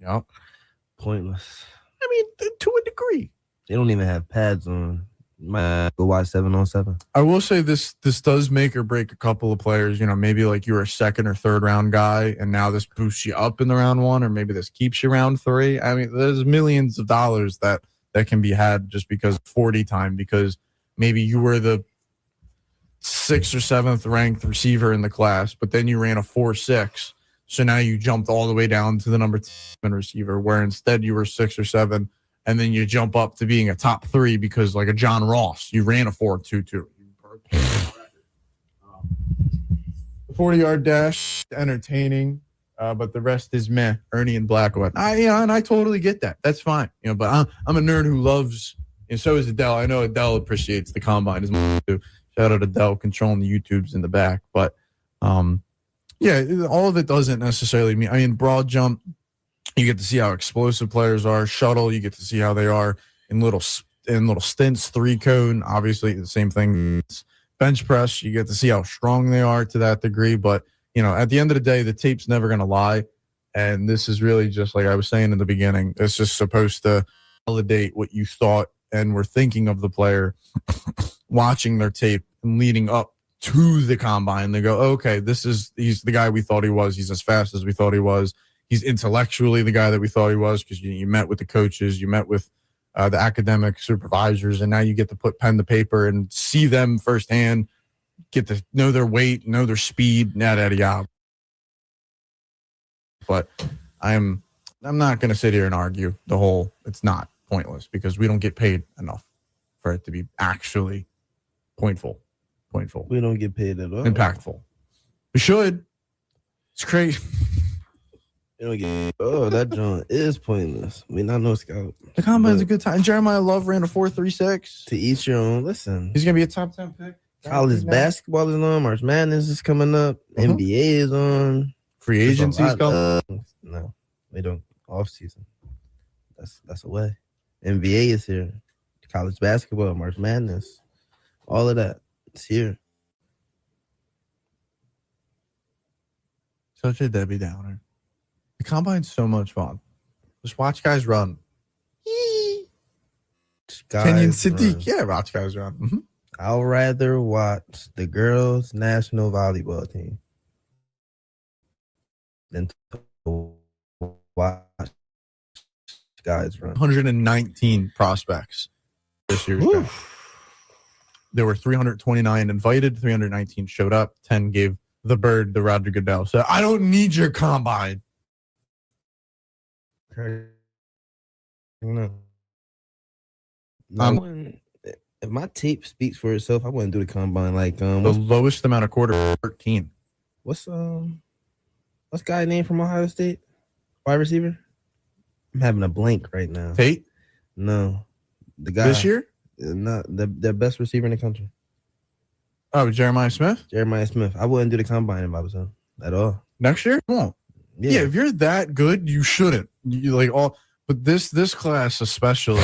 Yep. Pointless. I mean, to a degree. They don't even have pads on. Might go watch 7-on-7. I will say this does make or break a couple of players. You know, maybe like you were a second or third round guy, and now this boosts you up in the round 1, or maybe this keeps you round 3. I mean, there's millions of dollars that can be had just because 40 time, because maybe you were the 6th or 7th ranked receiver in the class, but then you ran a 4.6. So now you jumped all the way down to the number 10 receiver, where instead you were 6 or 7. And then you jump up to being a top 3 because, like a John Ross, you ran a 4.22. The 40-yard dash, entertaining, but the rest is meh. Ernie and Blackwood. And I totally get that. That's fine. You know, but I'm a nerd who loves, and so is Adele. I know Adele appreciates the combine as much too. Shout out Adele controlling the YouTubes in the back. But yeah, all of it doesn't necessarily mean. I mean, broad jump. You get to see how explosive players are. Shuttle, you get to see how they are in little stints. 3-cone, obviously the same thing. Bench press, you get to see how strong they are to that degree. But you know, at the end of the day, the tape's never going to lie. And this is really just like I was saying in the beginning. It's just supposed to validate what you thought and were thinking of the player, watching their tape and leading up to the combine. They go, okay, he's the guy we thought he was. He's as fast as we thought he was. He's intellectually the guy that we thought he was, because you met with the coaches, you met with the academic supervisors, and now you get to put pen to paper and see them firsthand, get to know their weight, know their speed, yada, yada. But I'm not going to sit here and argue it's not pointless, because we don't get paid enough for it to be actually pointful. We don't get paid at all. Impactful. We should. It's crazy. That joint is pointless. I mean, I know scout. The combine's a good time. Jeremiah Love ran a 4.36. To each your own. Listen, he's gonna be a top 10 pick. College basketball is on. March Madness is coming up. NBA is on. Free agency's coming. No, they don't. Off season. That's away. NBA is here. College basketball, March Madness, all of that. It's here. Such a Debbie Downer. The combine's so much fun. Just watch guys run. Kenyon Siddiq. Yeah, watch guys run. Mm-hmm. I'd rather watch the girls' national volleyball team than to watch guys run. 119 prospects this year. There were 329 invited, 319 showed up, 10 gave the bird to Roger Goodell. So I don't need your combine. No. If my tape speaks for itself, I wouldn't do the combine. Like the lowest amount of quarter 13. What's guy name from Ohio State? Wide receiver? I'm having a blank right now. Tate? No. The guy this year? Not the best receiver in the country. Oh, Jeremiah Smith? Jeremiah Smith. I wouldn't do the combine if I was him at all. Next year? Come on. Yeah, if you're that good, you shouldn't. But this class especially,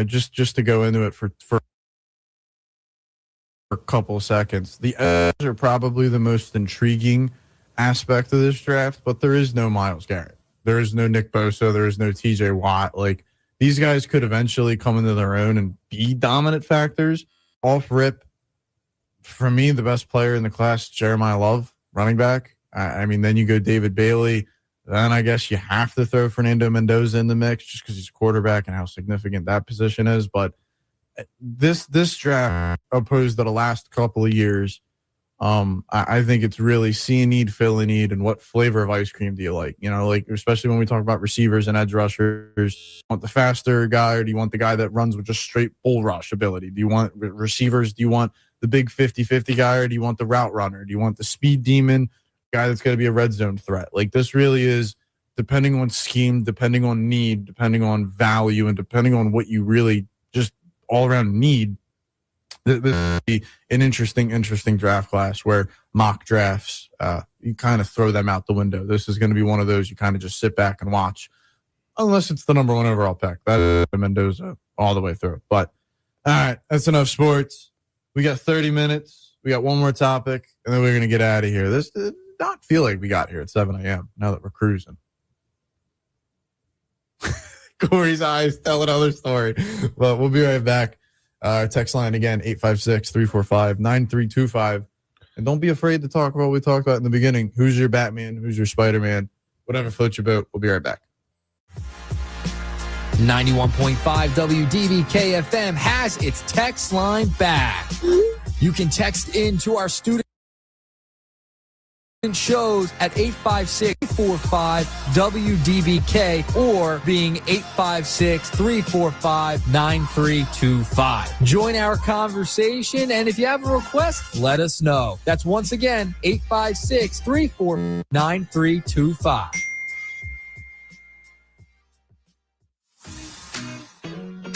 just to go into it for a couple of seconds, the edges are probably the most intriguing aspect of this draft, but there is no Myles Garrett. There is no Nick Bosa. There is no TJ Watt. Like, these guys could eventually come into their own and be dominant factors. Off rip, for me, the best player in the class, Jeremiah Love, running back. I mean, then you go David Bailey. Then I guess you have to throw Fernando Mendoza in the mix just because he's a quarterback and how significant that position is. But this draft, opposed to the last couple of years, I think it's really see a need, fill a need, and what flavor of ice cream do you like? You know, like, especially when we talk about receivers and edge rushers. Do you want the faster guy, or do you want the guy that runs with just straight bull rush ability? Do you want receivers? Do you want the big 50-50 guy, or do you want the route runner? Do you want the speed demon guy that's going to be a red zone threat? Like, this really is, depending on scheme, depending on need, depending on value, and depending on what you really just all around need. This will be an interesting draft class where mock drafts, you kind of throw them out the window. This is going to be one of those you kind of just sit back and watch, unless it's the number 1 overall pick. That's Mendoza all the way through. But all right, that's enough sports. We got 30 minutes. We got one more topic, and then we're going to get out of here. This did not feel like we got here at 7 a.m. now that we're cruising. Corey's eyes tell another story. But we'll be right back Text line again, 856-345-9325. And don't be afraid to talk about what we talked about in the beginning. Who's your Batman? Who's your Spider-Man? Whatever floats your boat. We'll be right back. 91.5 WDBK-FM has its text line back. You can text in to our student shows at 856-45-WDBK or being 856-345-9325. Join our conversation, and if you have a request, let us know. That's once again 856-345-9325.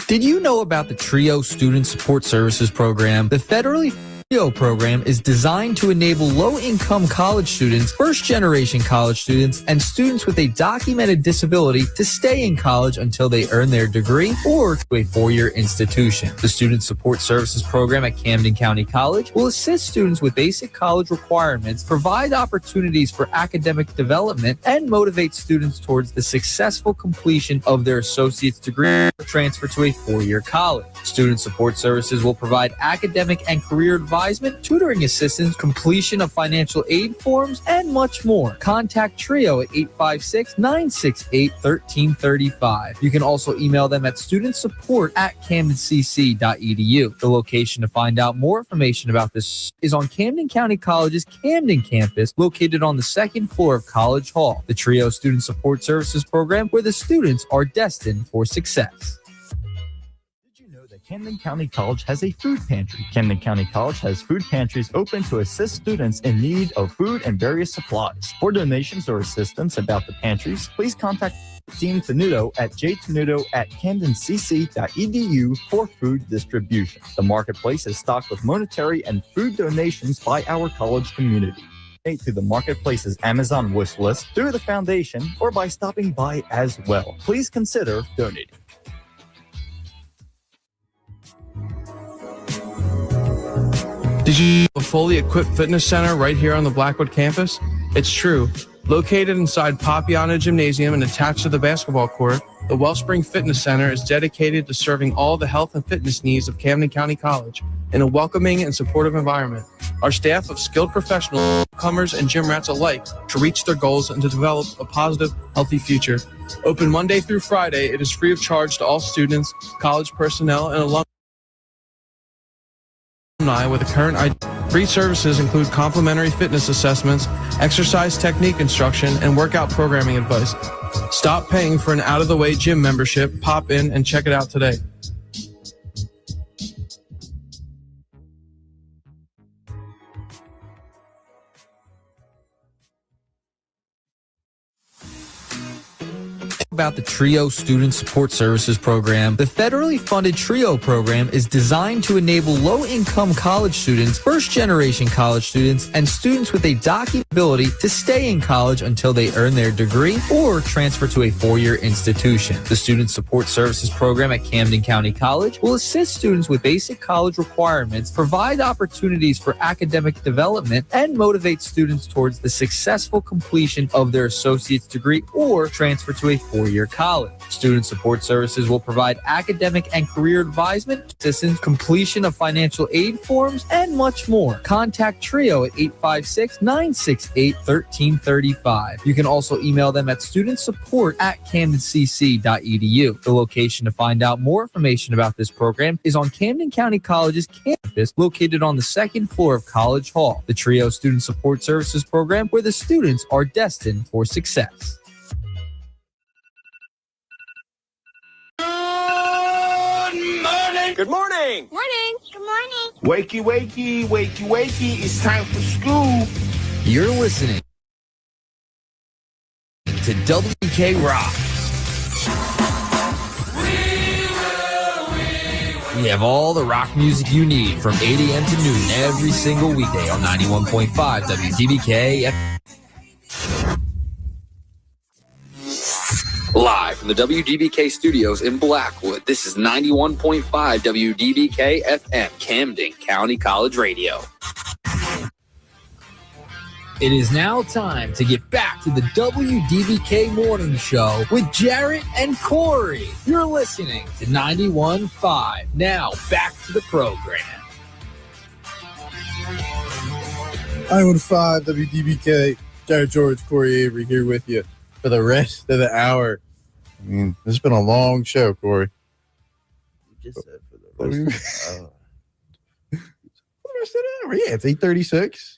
Did you know about the TRIO Student Support Services Program? The federally TRIO program is designed to enable low-income college students, first-generation college students, and students with a documented disability to stay in college until they earn their degree or to a four-year institution. The Student Support Services Program at Camden County College will assist students with basic college requirements, provide opportunities for academic development, and motivate students towards the successful completion of their associate's degree or transfer to a four-year college. Student Support Services will provide academic and career advice, tutoring assistance, completion of financial aid forms, and much more. Contact TRIO at 856-968-1335. You can also email them at studentsupport@camdencc.edu. The location to find out more information about this is on Camden County College's Camden campus, located on the second floor of College Hall. The TRIO Student Support Services Program, where the students are destined for success. Camden County College has a food pantry. Camden County College has food pantries open to assist students in need of food and various supplies. For donations or assistance about the pantries, please contact Dean Tenuto at jtenuto@camdencc.edu for food distribution. The marketplace is stocked with monetary and food donations by our college community. Donate to the marketplace's Amazon wish list through the foundation or by stopping by as well. Please consider donating. Did you know a fully equipped fitness center right here on the Blackwood campus? It's true. Located inside Papiano Gymnasium and attached to the basketball court, the Wellspring Fitness Center is dedicated to serving all the health and fitness needs of Camden County College in a welcoming and supportive environment. Our staff of skilled professionals, comers, and gym rats alike to reach their goals and to develop a positive, healthy future. Open Monday through Friday, it is free of charge to all students, college personnel, and alumni with a current ID. Free services include complimentary fitness assessments, exercise technique instruction, and workout programming advice. Stop paying for an out-of-the-way gym membership. Pop in and check it out today. About the TRIO Student Support Services Program. The federally funded TRIO program is designed to enable low-income college students, first-generation college students, and students with a documented ability to stay in college until they earn their degree or transfer to a four-year institution. The Student Support Services Program at Camden County College will assist students with basic college requirements, provide opportunities for academic development, and motivate students towards the successful completion of their associate's degree or transfer to a four-year college. Student Support Services will provide academic and career advisement, assistance, completion of financial aid forms, and much more. Contact TRIO at 856-968-1335. You can also email them at studentsupport@camdencc.edu. The location to find out more information about this program is on Camden County College's campus, located on the second floor of College Hall. The TRIO Student Support Services Program, where the students are destined for success. Good morning. Morning. Good morning. Wakey, wakey, wakey, wakey. It's time for school. You're listening to WK Rock. We have all the rock music you need from 8 a.m. to noon every single weekday on 91.5 WDBK-FM. Live from the WDBK studios in Blackwood, this is 91.5 WDBK-FM, Camden County College Radio. It is now time to get back to the WDBK Morning Show with Jarrett and Corey. You're listening to 91.5. Now, back to the program. 91.5 WDBK, Jarrett George, Corey Avery here with you for the rest of the hour. I mean, this has been a long show, Corey. You just said for the rest of the rest of the hour. Yeah, it's 8:36.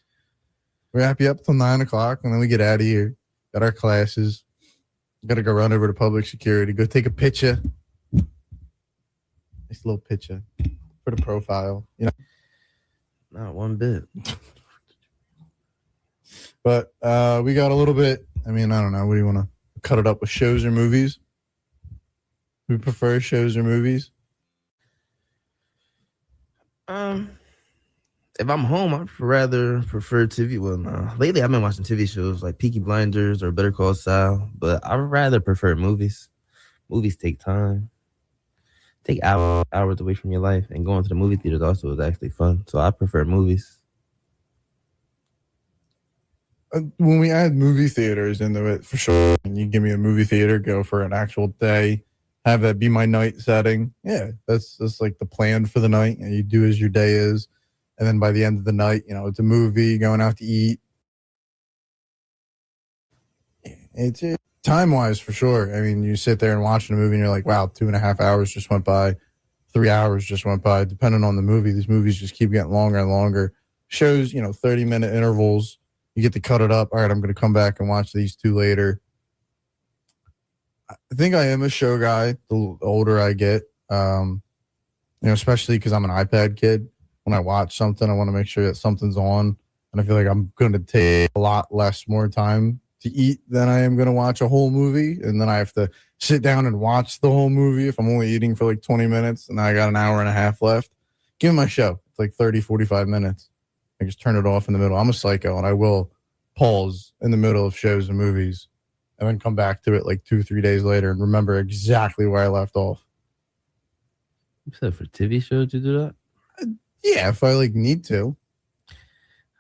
We're happy up till 9 o'clock, and then we get out of here. Got our classes. Got to go run over to public security. Go take a picture. Nice little picture for the profile. You know, Not one bit. But we got a little bit. I mean, I don't know. What do you want to cut it up with? Shows or movies? We prefer shows or movies. If I'm home, I'd rather prefer TV. Well, no. Lately, I've been watching TV shows like Peaky Blinders or Better Call Saul, but I'd rather prefer movies. Movies take time. Take hours away from your life, and going to the movie theaters also is actually fun. So I prefer movies. When we add movie theaters into it, for sure, and you give me a movie theater, go for an actual day, have that be my night setting. Yeah, that's like the plan for the night, and you do as your day is. And then by the end of the night, you know, it's a movie, going out to eat. It's time-wise, for sure. I mean, you sit there and watch a movie, and you're like, wow, 2.5 hours just went by. 3 hours just went by. Depending on the movie, these movies just keep getting longer and longer. Shows, 30-minute intervals. You get to cut it up. All right, I'm going to come back and watch these two later. I think I am a show guy the older I get, especially because I'm an iPad kid. When I watch something, I want to make sure that something's on. And I feel like I'm going to take a lot more time to eat than I am going to watch a whole movie. And then I have to sit down and watch the whole movie if I'm only eating for like 20 minutes and I got an hour and a half left. Give me my show. It's like 30, 45 minutes. I just turn it off in the middle. I'm a psycho, and I will pause in the middle of shows and movies and then come back to it like 2-3 days later and remember exactly where I left off. You said for TV shows you do that? Yeah, if I need to.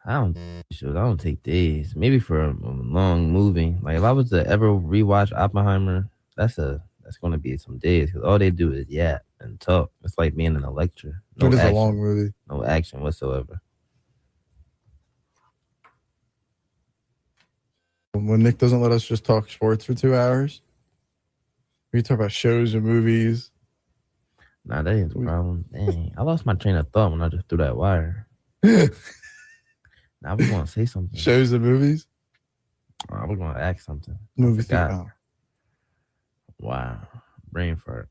I don't take days. Maybe for a long movie. Like if I was to ever rewatch Oppenheimer, that's going to be some days because all they do is yap and talk. It's like being in a lecture. No it is action, a long movie. No action whatsoever. When Nick doesn't let us just talk sports for 2 hours, we talk about shows and movies. Nah, that ain't the problem. Dang, I lost my train of thought when I just threw that wire. Now we're going to say something. Shows and movies? We're going to ask something. Movies. Wow. Brain fart.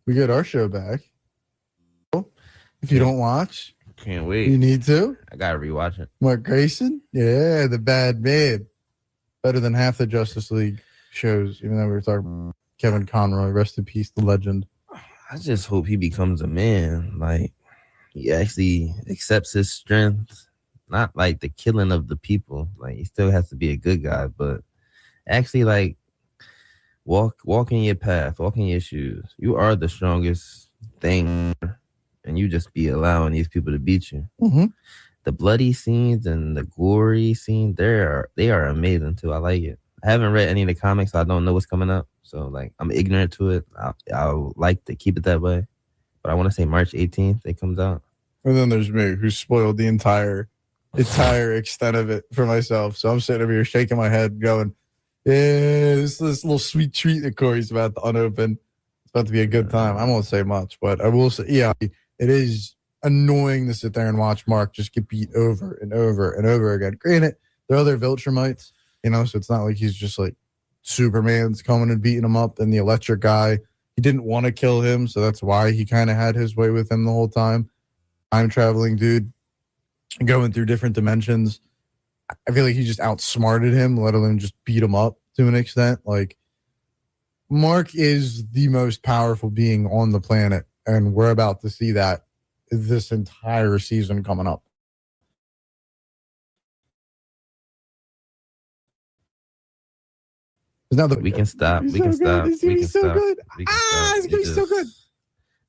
We get our show back. If you don't watch. Can't wait. You need to? I got to rewatch it. Mark Grayson? Yeah, the bad man. Better than half the Justice League shows, even though we were talking about Kevin Conroy. Rest in peace, the legend. I just hope he becomes a man. Like, he actually accepts his strength. Not like the killing of the people. Like, he still has to be a good guy, but actually, like, walk in your path, walk in your shoes. You are the strongest thing, and you just be allowing these people to beat you. Mm-hmm. The bloody scenes and the gory scenes, they are amazing too. I like it. I haven't read any of the comics, so I don't know what's coming up. So, like, I'm ignorant to it. I would like to keep it that way. But I want to say March 18th it comes out. And then there's me, who spoiled the entire extent of it for myself. So I'm sitting over here shaking my head going, yeah, this little sweet treat that Corey's about to unopen. It's about to be a good time. I won't say much, but I will say, yeah, it is annoying to sit there and watch Mark just get beat over and over and over again. Granted, there are other Viltrumites, so it's not like he's just like Superman's coming and beating him up. And the electric guy, he didn't want to kill him, so that's why he kind of had his way with him the whole time. Time traveling dude, going through different dimensions. I feel like he just outsmarted him, let alone just beat him up to an extent. Like, Mark is the most powerful being on the planet, and we're about to see that this entire season coming up. We can stop. We can stop. It's going to be so good. It's going to be so good.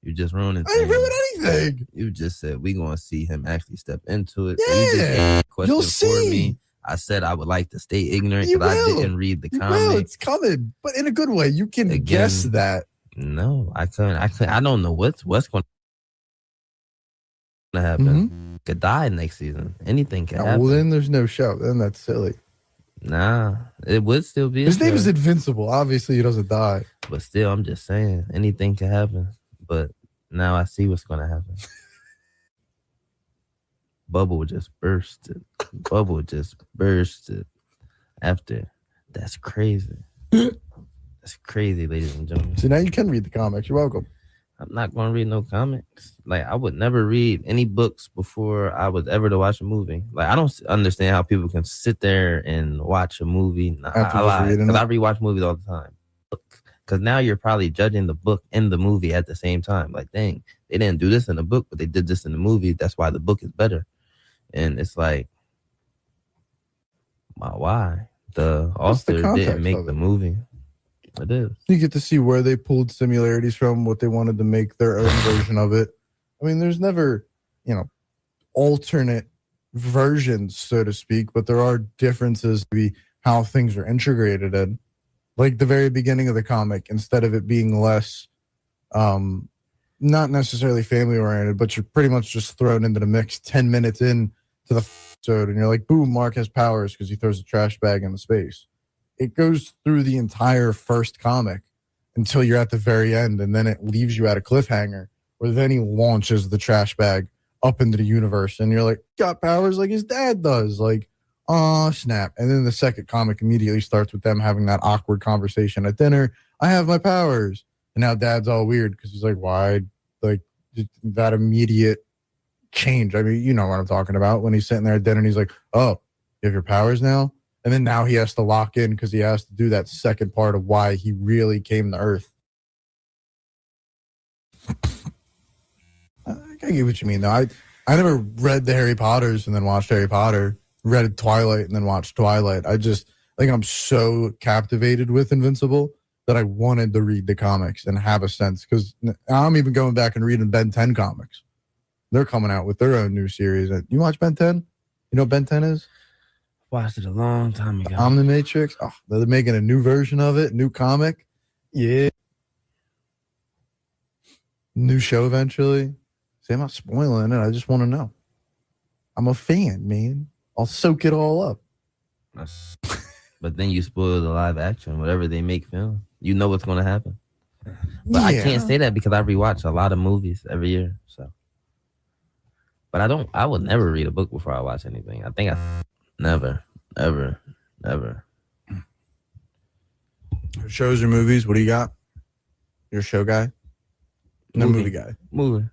You just ruined it. I didn't ruin anything. You just said we gonna see him actually step into it. Yeah. So you just asked a question You'll for see. me. I said I would like to stay ignorant because I didn't read the comic. Well, it's coming, but in a good way. You can guess that. No, I couldn't. I don't know what's going to happen. Mm-hmm. Could die next season. Anything can happen. Well, then there's no show. Then that's silly. Nah, it would still be. His name is Invincible. Obviously, he doesn't die. But still, I'm just saying anything can happen. But now I see what's going to happen. Bubble just bursted. Bubble just bursted. After. That's crazy. That's crazy, ladies and gentlemen. So now you can read the comics. You're welcome. I'm not going to read no comics. Like, I would never read any books before I was ever to watch a movie. Like, I don't understand how people can sit there and watch a movie. Nah, I lie. Because I rewatch movies all the time. Because now you're probably judging the book and the movie at the same time. Like, dang, they didn't do this in the book, but they did this in the movie. That's why the book is better. And it's like, why? The author didn't make the movie. It is. You get to see where they pulled similarities from, what they wanted to make their own version of it. I mean, there's never, alternate versions, so to speak, but there are differences to how things are integrated in. Like the very beginning of the comic, instead of it being less, not necessarily family oriented, but you're pretty much just thrown into the mix 10 minutes in to the episode, and you're like, boom, Mark has powers because he throws a trash bag into space. It goes through the entire first comic until you're at the very end, and then it leaves you at a cliffhanger where then he launches the trash bag up into the universe, and you're like, got powers like his dad does. Like, oh, snap. And then the second comic immediately starts with them having that awkward conversation at dinner. I have my powers. And now dad's all weird because he's like, why? Like, that immediate change. I mean, you know what I'm talking about. When he's sitting there at dinner and he's like, oh, you have your powers now? And then now he has to lock in because he has to do that second part of why he really came to Earth. I get what you mean, though. I never read the Harry Potters and then watched Harry Potter, read Twilight and then watched Twilight. I'm so captivated with Invincible that I wanted to read the comics and have a sense, because I'm even going back and reading Ben 10 comics. They're coming out with their own new series. You watch Ben 10? You know what Ben 10 is? Watched it a long time ago. Omnimatrix. Oh, they're making a new version of it, new comic. Yeah. New show eventually. See, I'm not spoiling it. I just want to know. I'm a fan, man. I'll soak it all up. But then you spoil the live action, whatever they make film. You know what's going to happen. But I can't say that because I rewatch a lot of movies every year. So, but I would never read a book before I watch anything. I think never, ever. Shows or movies? What do you got? You're a show guy? No, movie guy. Movie.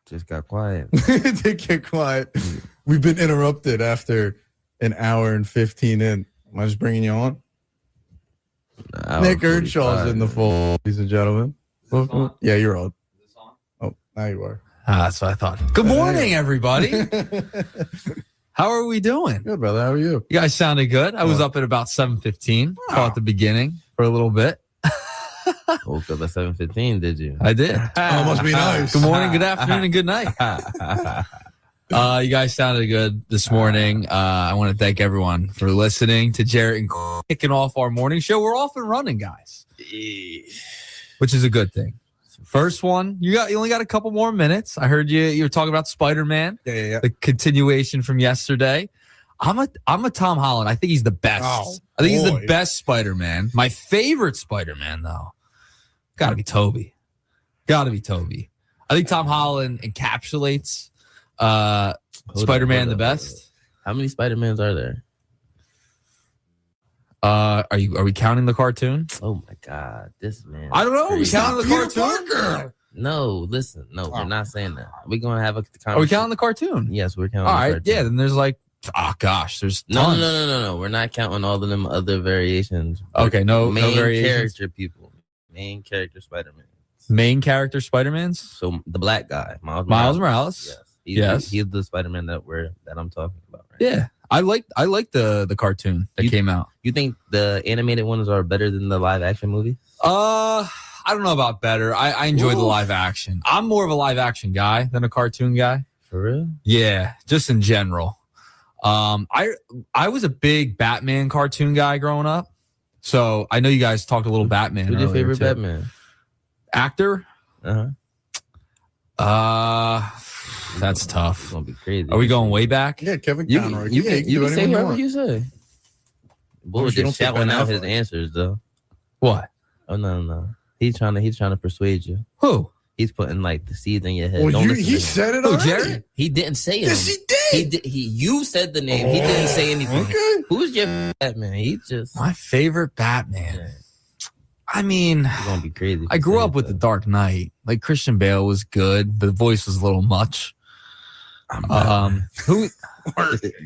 Just got quiet. It did get quiet. We've been interrupted after an hour and 15 in. Am I just bringing you on? Nick Earnshaw's in the fold, ladies and gentlemen. Yeah, you're on. Oh, now you are. That's what I thought. Good morning, everybody. How are we doing? Good, brother. How are you? You guys sounded good. I was up at about 7:15. Call at the beginning for a little bit. Woke up at 7:15, did you? I did. Oh, must be nice. Good morning, good afternoon, and good night. You guys sounded good this morning. I want to thank everyone for listening to Jarrett and kicking off our morning show. We're off and running, guys, which is a good thing. First one, you only got a couple more minutes. I heard you were talking about Spider-Man. Yeah. The continuation from yesterday. I'm a Tom Holland. I think he's the best. I think he's the best Spider-Man. My favorite Spider-Man, though, gotta be Toby. I think Tom Holland encapsulates Spider-Man the best. How many Spider-Mans are there? Are we counting the cartoon? Oh my God, this man! I don't know. Are we counting the cartoon? Parker. No, listen, we're not saying that. We're gonna have a conversation. Are we counting the cartoon? Yes, we're counting. All the right, cartoon. yeah. Then there's like, there's tons. No. We're not counting all of them other variations. Okay, no main variations. Character people, main character Spider-Man. Main character Spider-Mans. So the black guy, Miles Morales. Yes. Yes. He's the Spider-Man that I'm talking about. Right? Yeah. I like the cartoon that came out. You think the animated ones are better than the live action movies? I don't know about better. I enjoy the live action. I'm more of a live action guy than a cartoon guy. For real? Yeah, just in general. I was a big Batman cartoon guy growing up. So I know you guys talked a little Batman. Who's your favorite too. Batman? Actor? Uh-huh. That's tough. It's gonna be crazy. Are we going way back? Yeah, Kevin You Conroy. can say whatever want. you say. Bull just shouting out his answers though. What? Oh no. He's trying to persuade you. Who? He's putting like the seeds in your head. Well, Don't listen to he him. said it Who, already. Jarrett? He didn't say it. Yes, he did. You said the name. He didn't say anything. Okay. Who's your Batman? He just. My favorite Batman. Yeah. I mean, It's gonna be crazy. I grew up with The Dark Knight. Like Christian Bale was good. The voice was a little much. Who?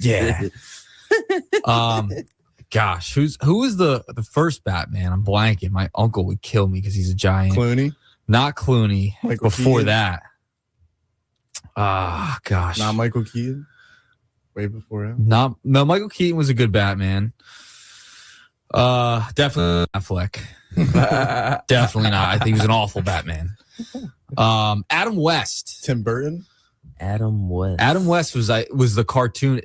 Yeah. Gosh, who was the first Batman? I'm blanking. My uncle would kill me because he's a giant. Clooney. Not Clooney. Michael Before Keaton. that. Gosh. Not Michael Keaton. Way before him. No, Michael Keaton was a good Batman. Definitely Affleck. Definitely not. I think he was an awful Batman. Adam West. Tim Burton. Adam West. Adam West was the cartoon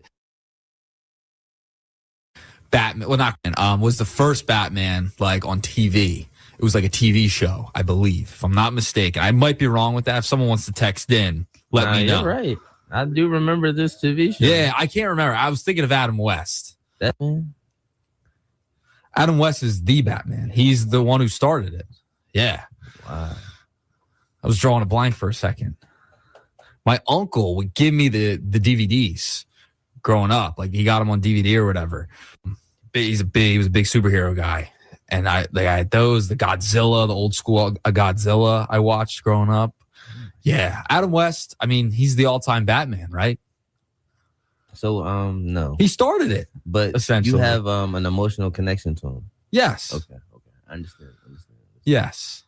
Batman. Well, not was the first Batman like on TV. It was like a TV show, I believe, if I'm not mistaken. I might be wrong with that. If someone wants to text in, let me know. You're right. I do remember this TV show. Yeah, I can't remember. I was thinking of Adam West. Batman. Adam West is the Batman. He's the one who started it. Yeah. Wow. I was drawing a blank for a second. My uncle would give me the DVDs growing up. Like he got them on DVD or whatever. He was a big superhero guy. And I had those, the Godzilla, the old school Godzilla I watched growing up. Yeah. Adam West, I mean, he's the all-time Batman, right? So no. He started it. But essentially. you have an emotional connection to him. Yes. Okay. I understand. Yes.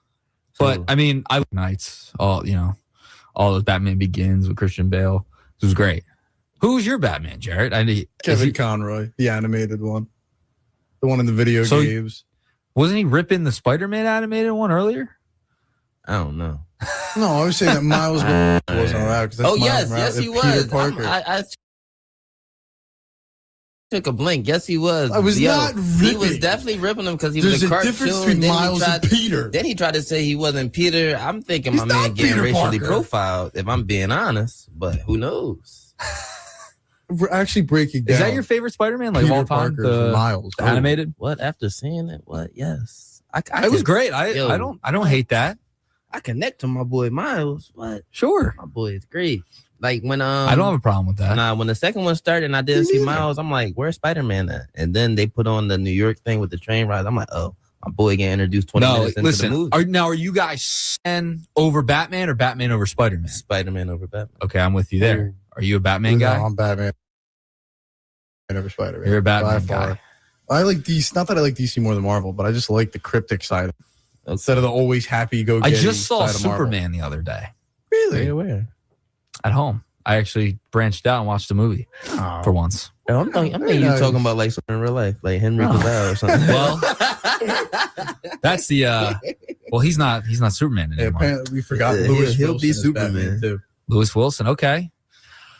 So, But I mean, I like Nights, all those Batman Begins with Christian Bale. It was great. Who's your Batman, Jarrett? Kevin Conroy, the animated one. The one in the video games. Wasn't he ripping the Spider-Man animated one earlier? I don't know. No, I was saying that Miles wasn't allowed. Yes, he was. Peter Parker. I took a blink. Yes, he was. I was not ripping. He was definitely ripping him because he There's was a cartoon. There's a difference between Miles and Peter. Then he tried to say he wasn't Peter. I'm thinking He's my man not getting Peter racially Parker. profiled, if I'm being honest. But who knows? We're actually breaking down. Is that your favorite Spider-Man? Like Peter all time? Parker's Miles. The animated? What? After seeing it? What? Yes. It was great. I don't hate that. I connect to my boy Miles. What? Sure. My boy is great. Like when I don't have a problem with that. Nah, when the second one started and I didn't see Miles, I'm like, where's Spider-Man at? And then they put on the New York thing with the train ride. I'm like, oh, my boy getting introduced 20 minutes into the movie. Are you guys over Batman or Batman over Spider-Man? Spider-Man over Batman. Okay, I'm with you there. Are you a Batman guy? No, I'm Batman. Over Spider-Man. You're a Batman guy. I like DC. Not that I like DC more than Marvel, but I just like the cryptic side. Instead of the always happy go. I just saw Superman the other day. Really? Where? At home. I actually branched out and watched a movie for once. No, I'm thinking you talking about like something in real life, like Henry Cavill or something. Well, that's the. Well, he's not Superman anymore. Apparently we forgot Yeah, Lewis. he'll Wilson be is Batman, Superman. too. Lewis Wilson. Okay.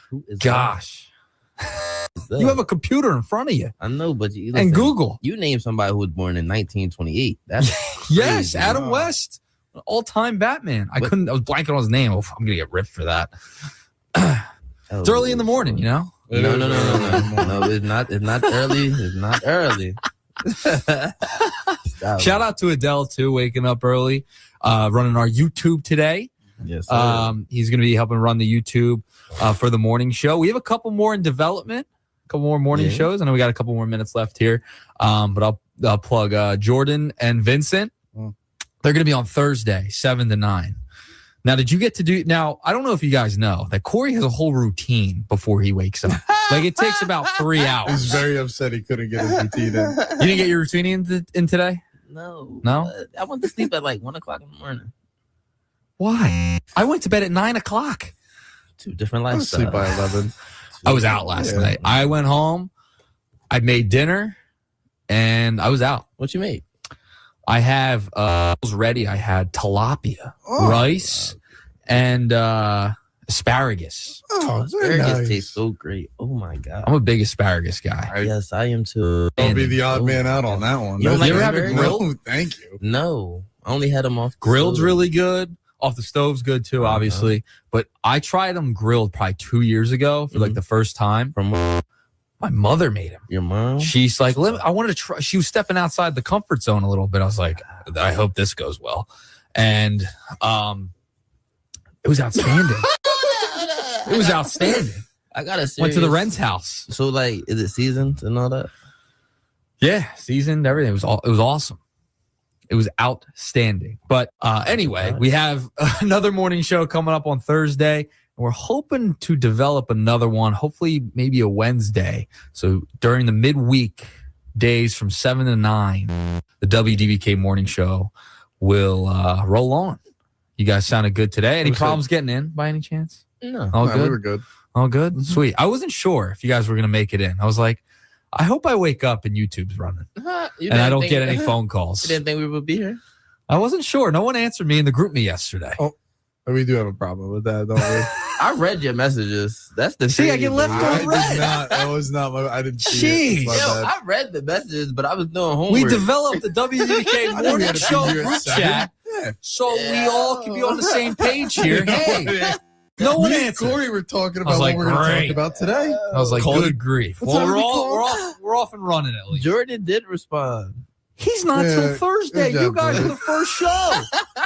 Who is Gosh, that? you have a computer in front of you I know, but you and Google. You name somebody who was born in 1928. That's Yes, crazy. Adam West, all-time Batman. I was blanking on his name. Oh, I'm gonna get ripped for that. It's early in the morning, you know. No, it's not. It's not early. It's not early. Shout out to Adele too, waking up early, running our YouTube today. Yes, sir. He's going to be helping run the YouTube for the morning show. We have a couple more in development, a couple more morning shows. I know we got a couple more minutes left here, but I'll plug Jordan and Vincent. They're going to be on Thursday, 7 to 9. Now, did you get to do? Now, I don't know if you guys know that Corey has a whole routine before he wakes up. Like it takes about 3 hours. He's very upset he couldn't get his routine in. You didn't get your routine in today? No. I went to sleep at like 1 o'clock in the morning. Why? I went to bed at 9 o'clock. 2 different I was asleep lifestyles. by 11. I was out last night. I went home. I made dinner, and I was out. What you made? I have was ready. I had tilapia, rice, and asparagus. Oh, very Asparagus nice. tastes so great. Oh my god. I'm a big asparagus guy. Yes, I am too. I'll be the odd man out on that one. You don't like ever have it asparagus? grilled? No, thank you. No, I only had them off the Grilled's stove. really good. Off the stove's good too, obviously. But I tried them grilled probably 2 years ago for like the first time. From My mother made them. your mom. She's like, I wanted to try. She was stepping outside the comfort zone a little bit. I was like, I hope this goes well. And it was outstanding. It was outstanding. I got a Went to the Wren's house. So like, is it seasoned and all that? Yeah, seasoned, everything. It was awesome. It was outstanding. But anyway, we have another morning show coming up on Thursday. And we're hoping to develop another one, hopefully maybe a Wednesday. So during the midweek days from 7 to 9, the WDBK morning show will roll on. You guys sounded good today. Any problems getting in by any chance? No. All No, good? we were good. All good? Sweet. I wasn't sure if you guys were going to make it in. I was like, I hope I wake up and YouTube's running and I don't get any phone calls. You didn't think we would be here? I wasn't sure. No one answered me in the group me yesterday. Oh, we do have a problem with that, don't we? I read your messages. That's the See, I crazy get left thing. on I red. did not. That was not my. I didn't see it. Jeez. It's my Yo, bad. I read the messages, but I was doing homework. We developed the WDBK I knew we morning had to show be here at group 7. chat Yeah. so we all can be on the same page here. Hey, no one Me and answered. Corey were talking I was about like, what we're going to great. talk about today. I was like, Called good it- grief. What Well, time we're did we all call? we're off and running at least. Jordan did respond. He's not Yeah, till Thursday. good You job, guys are Jordan. the first show.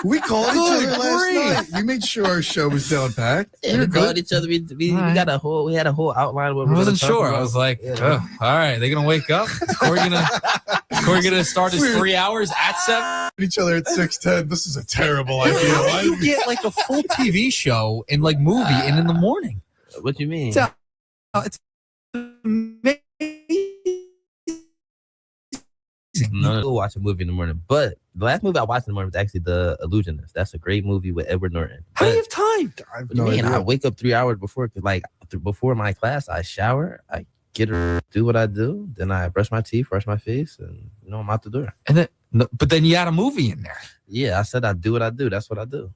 We called each Good other last grief. night. We made sure our show was down packed. Yeah, We we were called good. each other. We All right. got we had a whole outline. Of what I we were wasn't gonna talk sure. about. I was like, Yeah. oh, all right, they gonna wake up? Is Corey gonna start his 3 hours at 7? Each other at 6:10. This is a terrible idea. How Why do you did we- get like a full TV show and like movie and in the morning? What you mean? It's it's amazing. No, go watch a movie in the morning. But the last movie I watched in the morning was actually The Illusionist. That's a great movie with Edward Norton. How do you But have time? I have what do no you mean? idea. I wake up 3 hours before, before my class. I shower, I do what I do, then I brush my teeth, brush my face, and I'm out the door. And then, but then you had a movie in there. Yeah, I said I do what I do. That's what I do.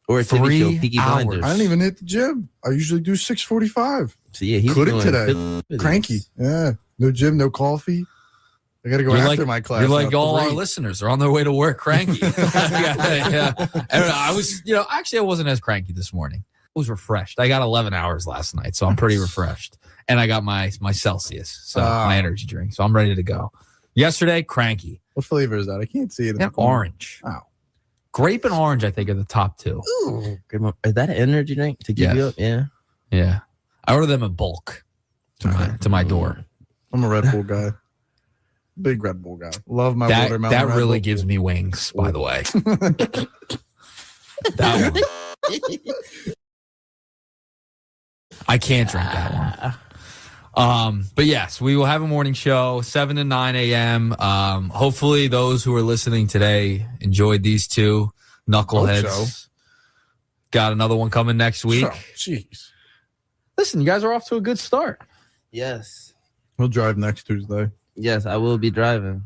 Or a 3 TV show, Peaky hours. Blinders. I didn't even hit the gym. I usually do 6:45. So yeah, he's Couldn't doing today. videos. Cranky. Yeah. No gym, no coffee. I got to go You're after like- my class. You're like now, all our 3. listeners are on their way to work cranky. yeah. And I was, actually I wasn't as cranky this morning. I was refreshed. I got 11 hours last night, so I'm pretty refreshed. And I got my Celsius, so my energy drink. So I'm ready to go. Yesterday, cranky. What flavor is that? I can't see it. in And the corner. orange. Oh. Grape and orange, I think, are the top 2. Ooh. Is that an energy drink to give Yes. you up? Yeah. Yeah. I order them in bulk to my door. I'm a Red Bull guy. Big Red Bull guy. Love my That watermelon. Red really Bull. gives me wings, by the way. That one. I can't drink that one. But yes, we will have a morning show, 7 to 9 a.m. Hopefully those who are listening today enjoyed these two knuckleheads. Hope so. Got another one coming next week. Oh, jeez. Listen, you guys are off to a good start. Yes. We'll drive next Tuesday. Yes, I will be driving.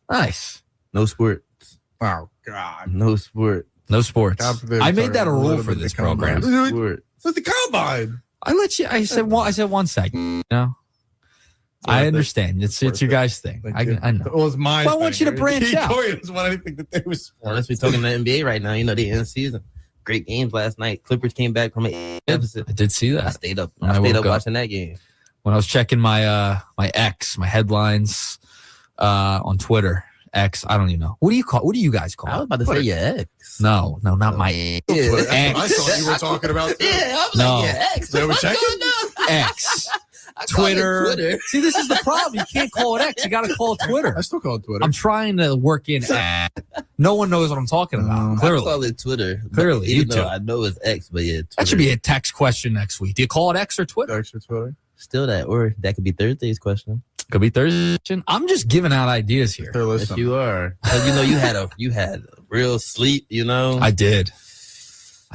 Nice. No sports. Oh, God. No sport. No sports. God forbid I we made talk that a about rule little for bit this of the combine. program. Sport. It's like the combine. I said 1 second. You know? I understand. It's your guys' thing. Thank you. I know. Well, it's my Well, I want thing, you to branch out. Corey doesn't want anything to do with sports. Unless we're talking the NBA right now, they in season. Great games last night. Clippers came back from a deficit. I did see I that. stayed up. When I I stayed woke up up. watching that game. When I was checking my my headlines on Twitter. X, I don't even know. What do you guys call I was it? about to say your ex. No, not my Yeah. That's what I X. thought you were talking about. Too. Yeah, I was No. like, your ex. So we're What's checking? going on? X. I call it Twitter. See, this is the problem. You can't call it X. You got to call it Twitter. I still call it Twitter. I'm trying to work in. No one knows what I'm talking about. I Clearly, call it Twitter. Clearly, even you though too. I know it's X, but yeah, Twitter. that should be a text question next week. Do you call it X or Twitter? Extra Twitter. Still that, or that could be Thursday's question. Could be Thursday. I'm just giving out ideas here. They're Yes, listening. you are. 'Cause you had a real sleep. I did.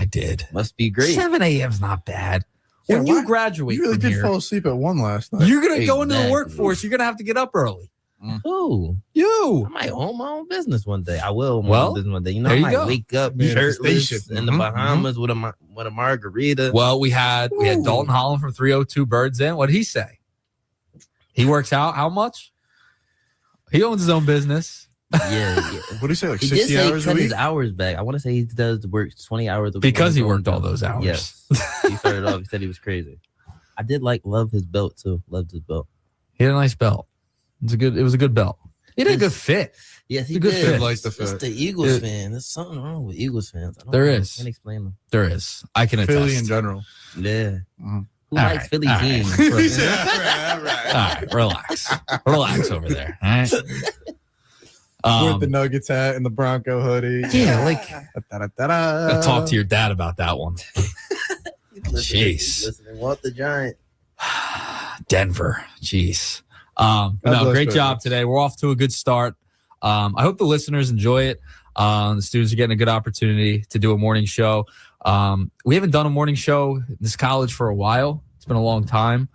I did. Must be great. 7 a.m.'s not bad. When you graduate, you really from did here, fall asleep at 1 last night. you're gonna go into the workforce. You're gonna have to get up early. Who? You. I might own my own business one day. I will own my Well, own business one day. You know, there I you might go. wake up Be at the shirtless station. in the Bahamas with a margarita. Well, we had Dalton Holland from 302 Birds in. What did he say? He works out how much? He owns his own business. Yeah. What do you say, like He did 60 say he hours a cut week? his hours back. I want to say he does work 20 hours a week. Because he worked all those hours. Yes. He started off, he said he was crazy. I did love his belt too. Loved his belt. He had a nice belt. It was a good belt. He had a good fit. Yes, he It's a good did. fit. Like the It's fit. the Eagles fan. There's something wrong with Eagles fans. I can't explain them. There is. I can attest. Philly in general. Yeah. Mhm. Who All likes right, Philly all right. teams? All right. All right, relax. Relax over there. All right. With the Nuggets hat and the Bronco hoodie. Yeah, like Da-da-da-da. I'll talk to your dad about that one. Jeez. Listen, Walt the Giant. Denver. Jeez. God bless Great Denver. job today. We're off to a good start. I hope the listeners enjoy it. The students are getting a good opportunity to do a morning show. We haven't done a morning show in this college for a while. It's been a long time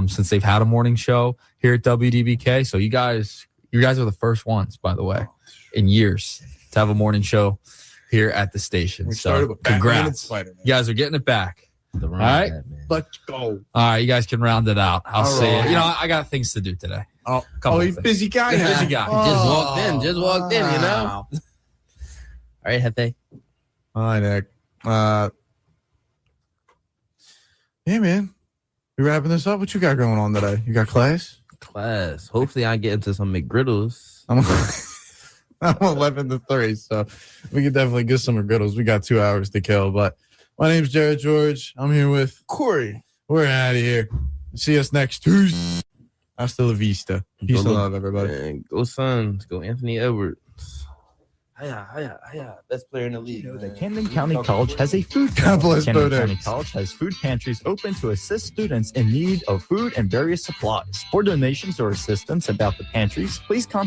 since they've had a morning show here at WDBK. So you guys are the first ones, by the way, in years to have a morning show here at the station. We So started with Batman and congrats. Spider-Man. You guys are getting it back. The All right. man. Let's go. All right, you guys can round it out. I'll All see you. right. You know, I got things to do today. Oh, Couple he's of busy guy. He's now. busy guy. Just walked in, you know? All right, Hefe. Hi, Nick. Hey, man. We wrapping this up? What you got going on today? You got class? Class. Hopefully I get into some McGriddles. I'm 11 to 3, so we can definitely get some McGriddles. We got 2 hours to kill, but my name's Jarrett George. I'm here with Corey. We're out of here. See us next Tuesday. Hasta la vista. Peace and love, everybody. Man, go Suns. Go Anthony Edwards. Hiya. Best player in the league. You know man. that Camden County College has a food God bless Camden Bo County Davis. College has food pantries open to assist students in need of food and various supplies. For donations or assistance about the pantries, please contact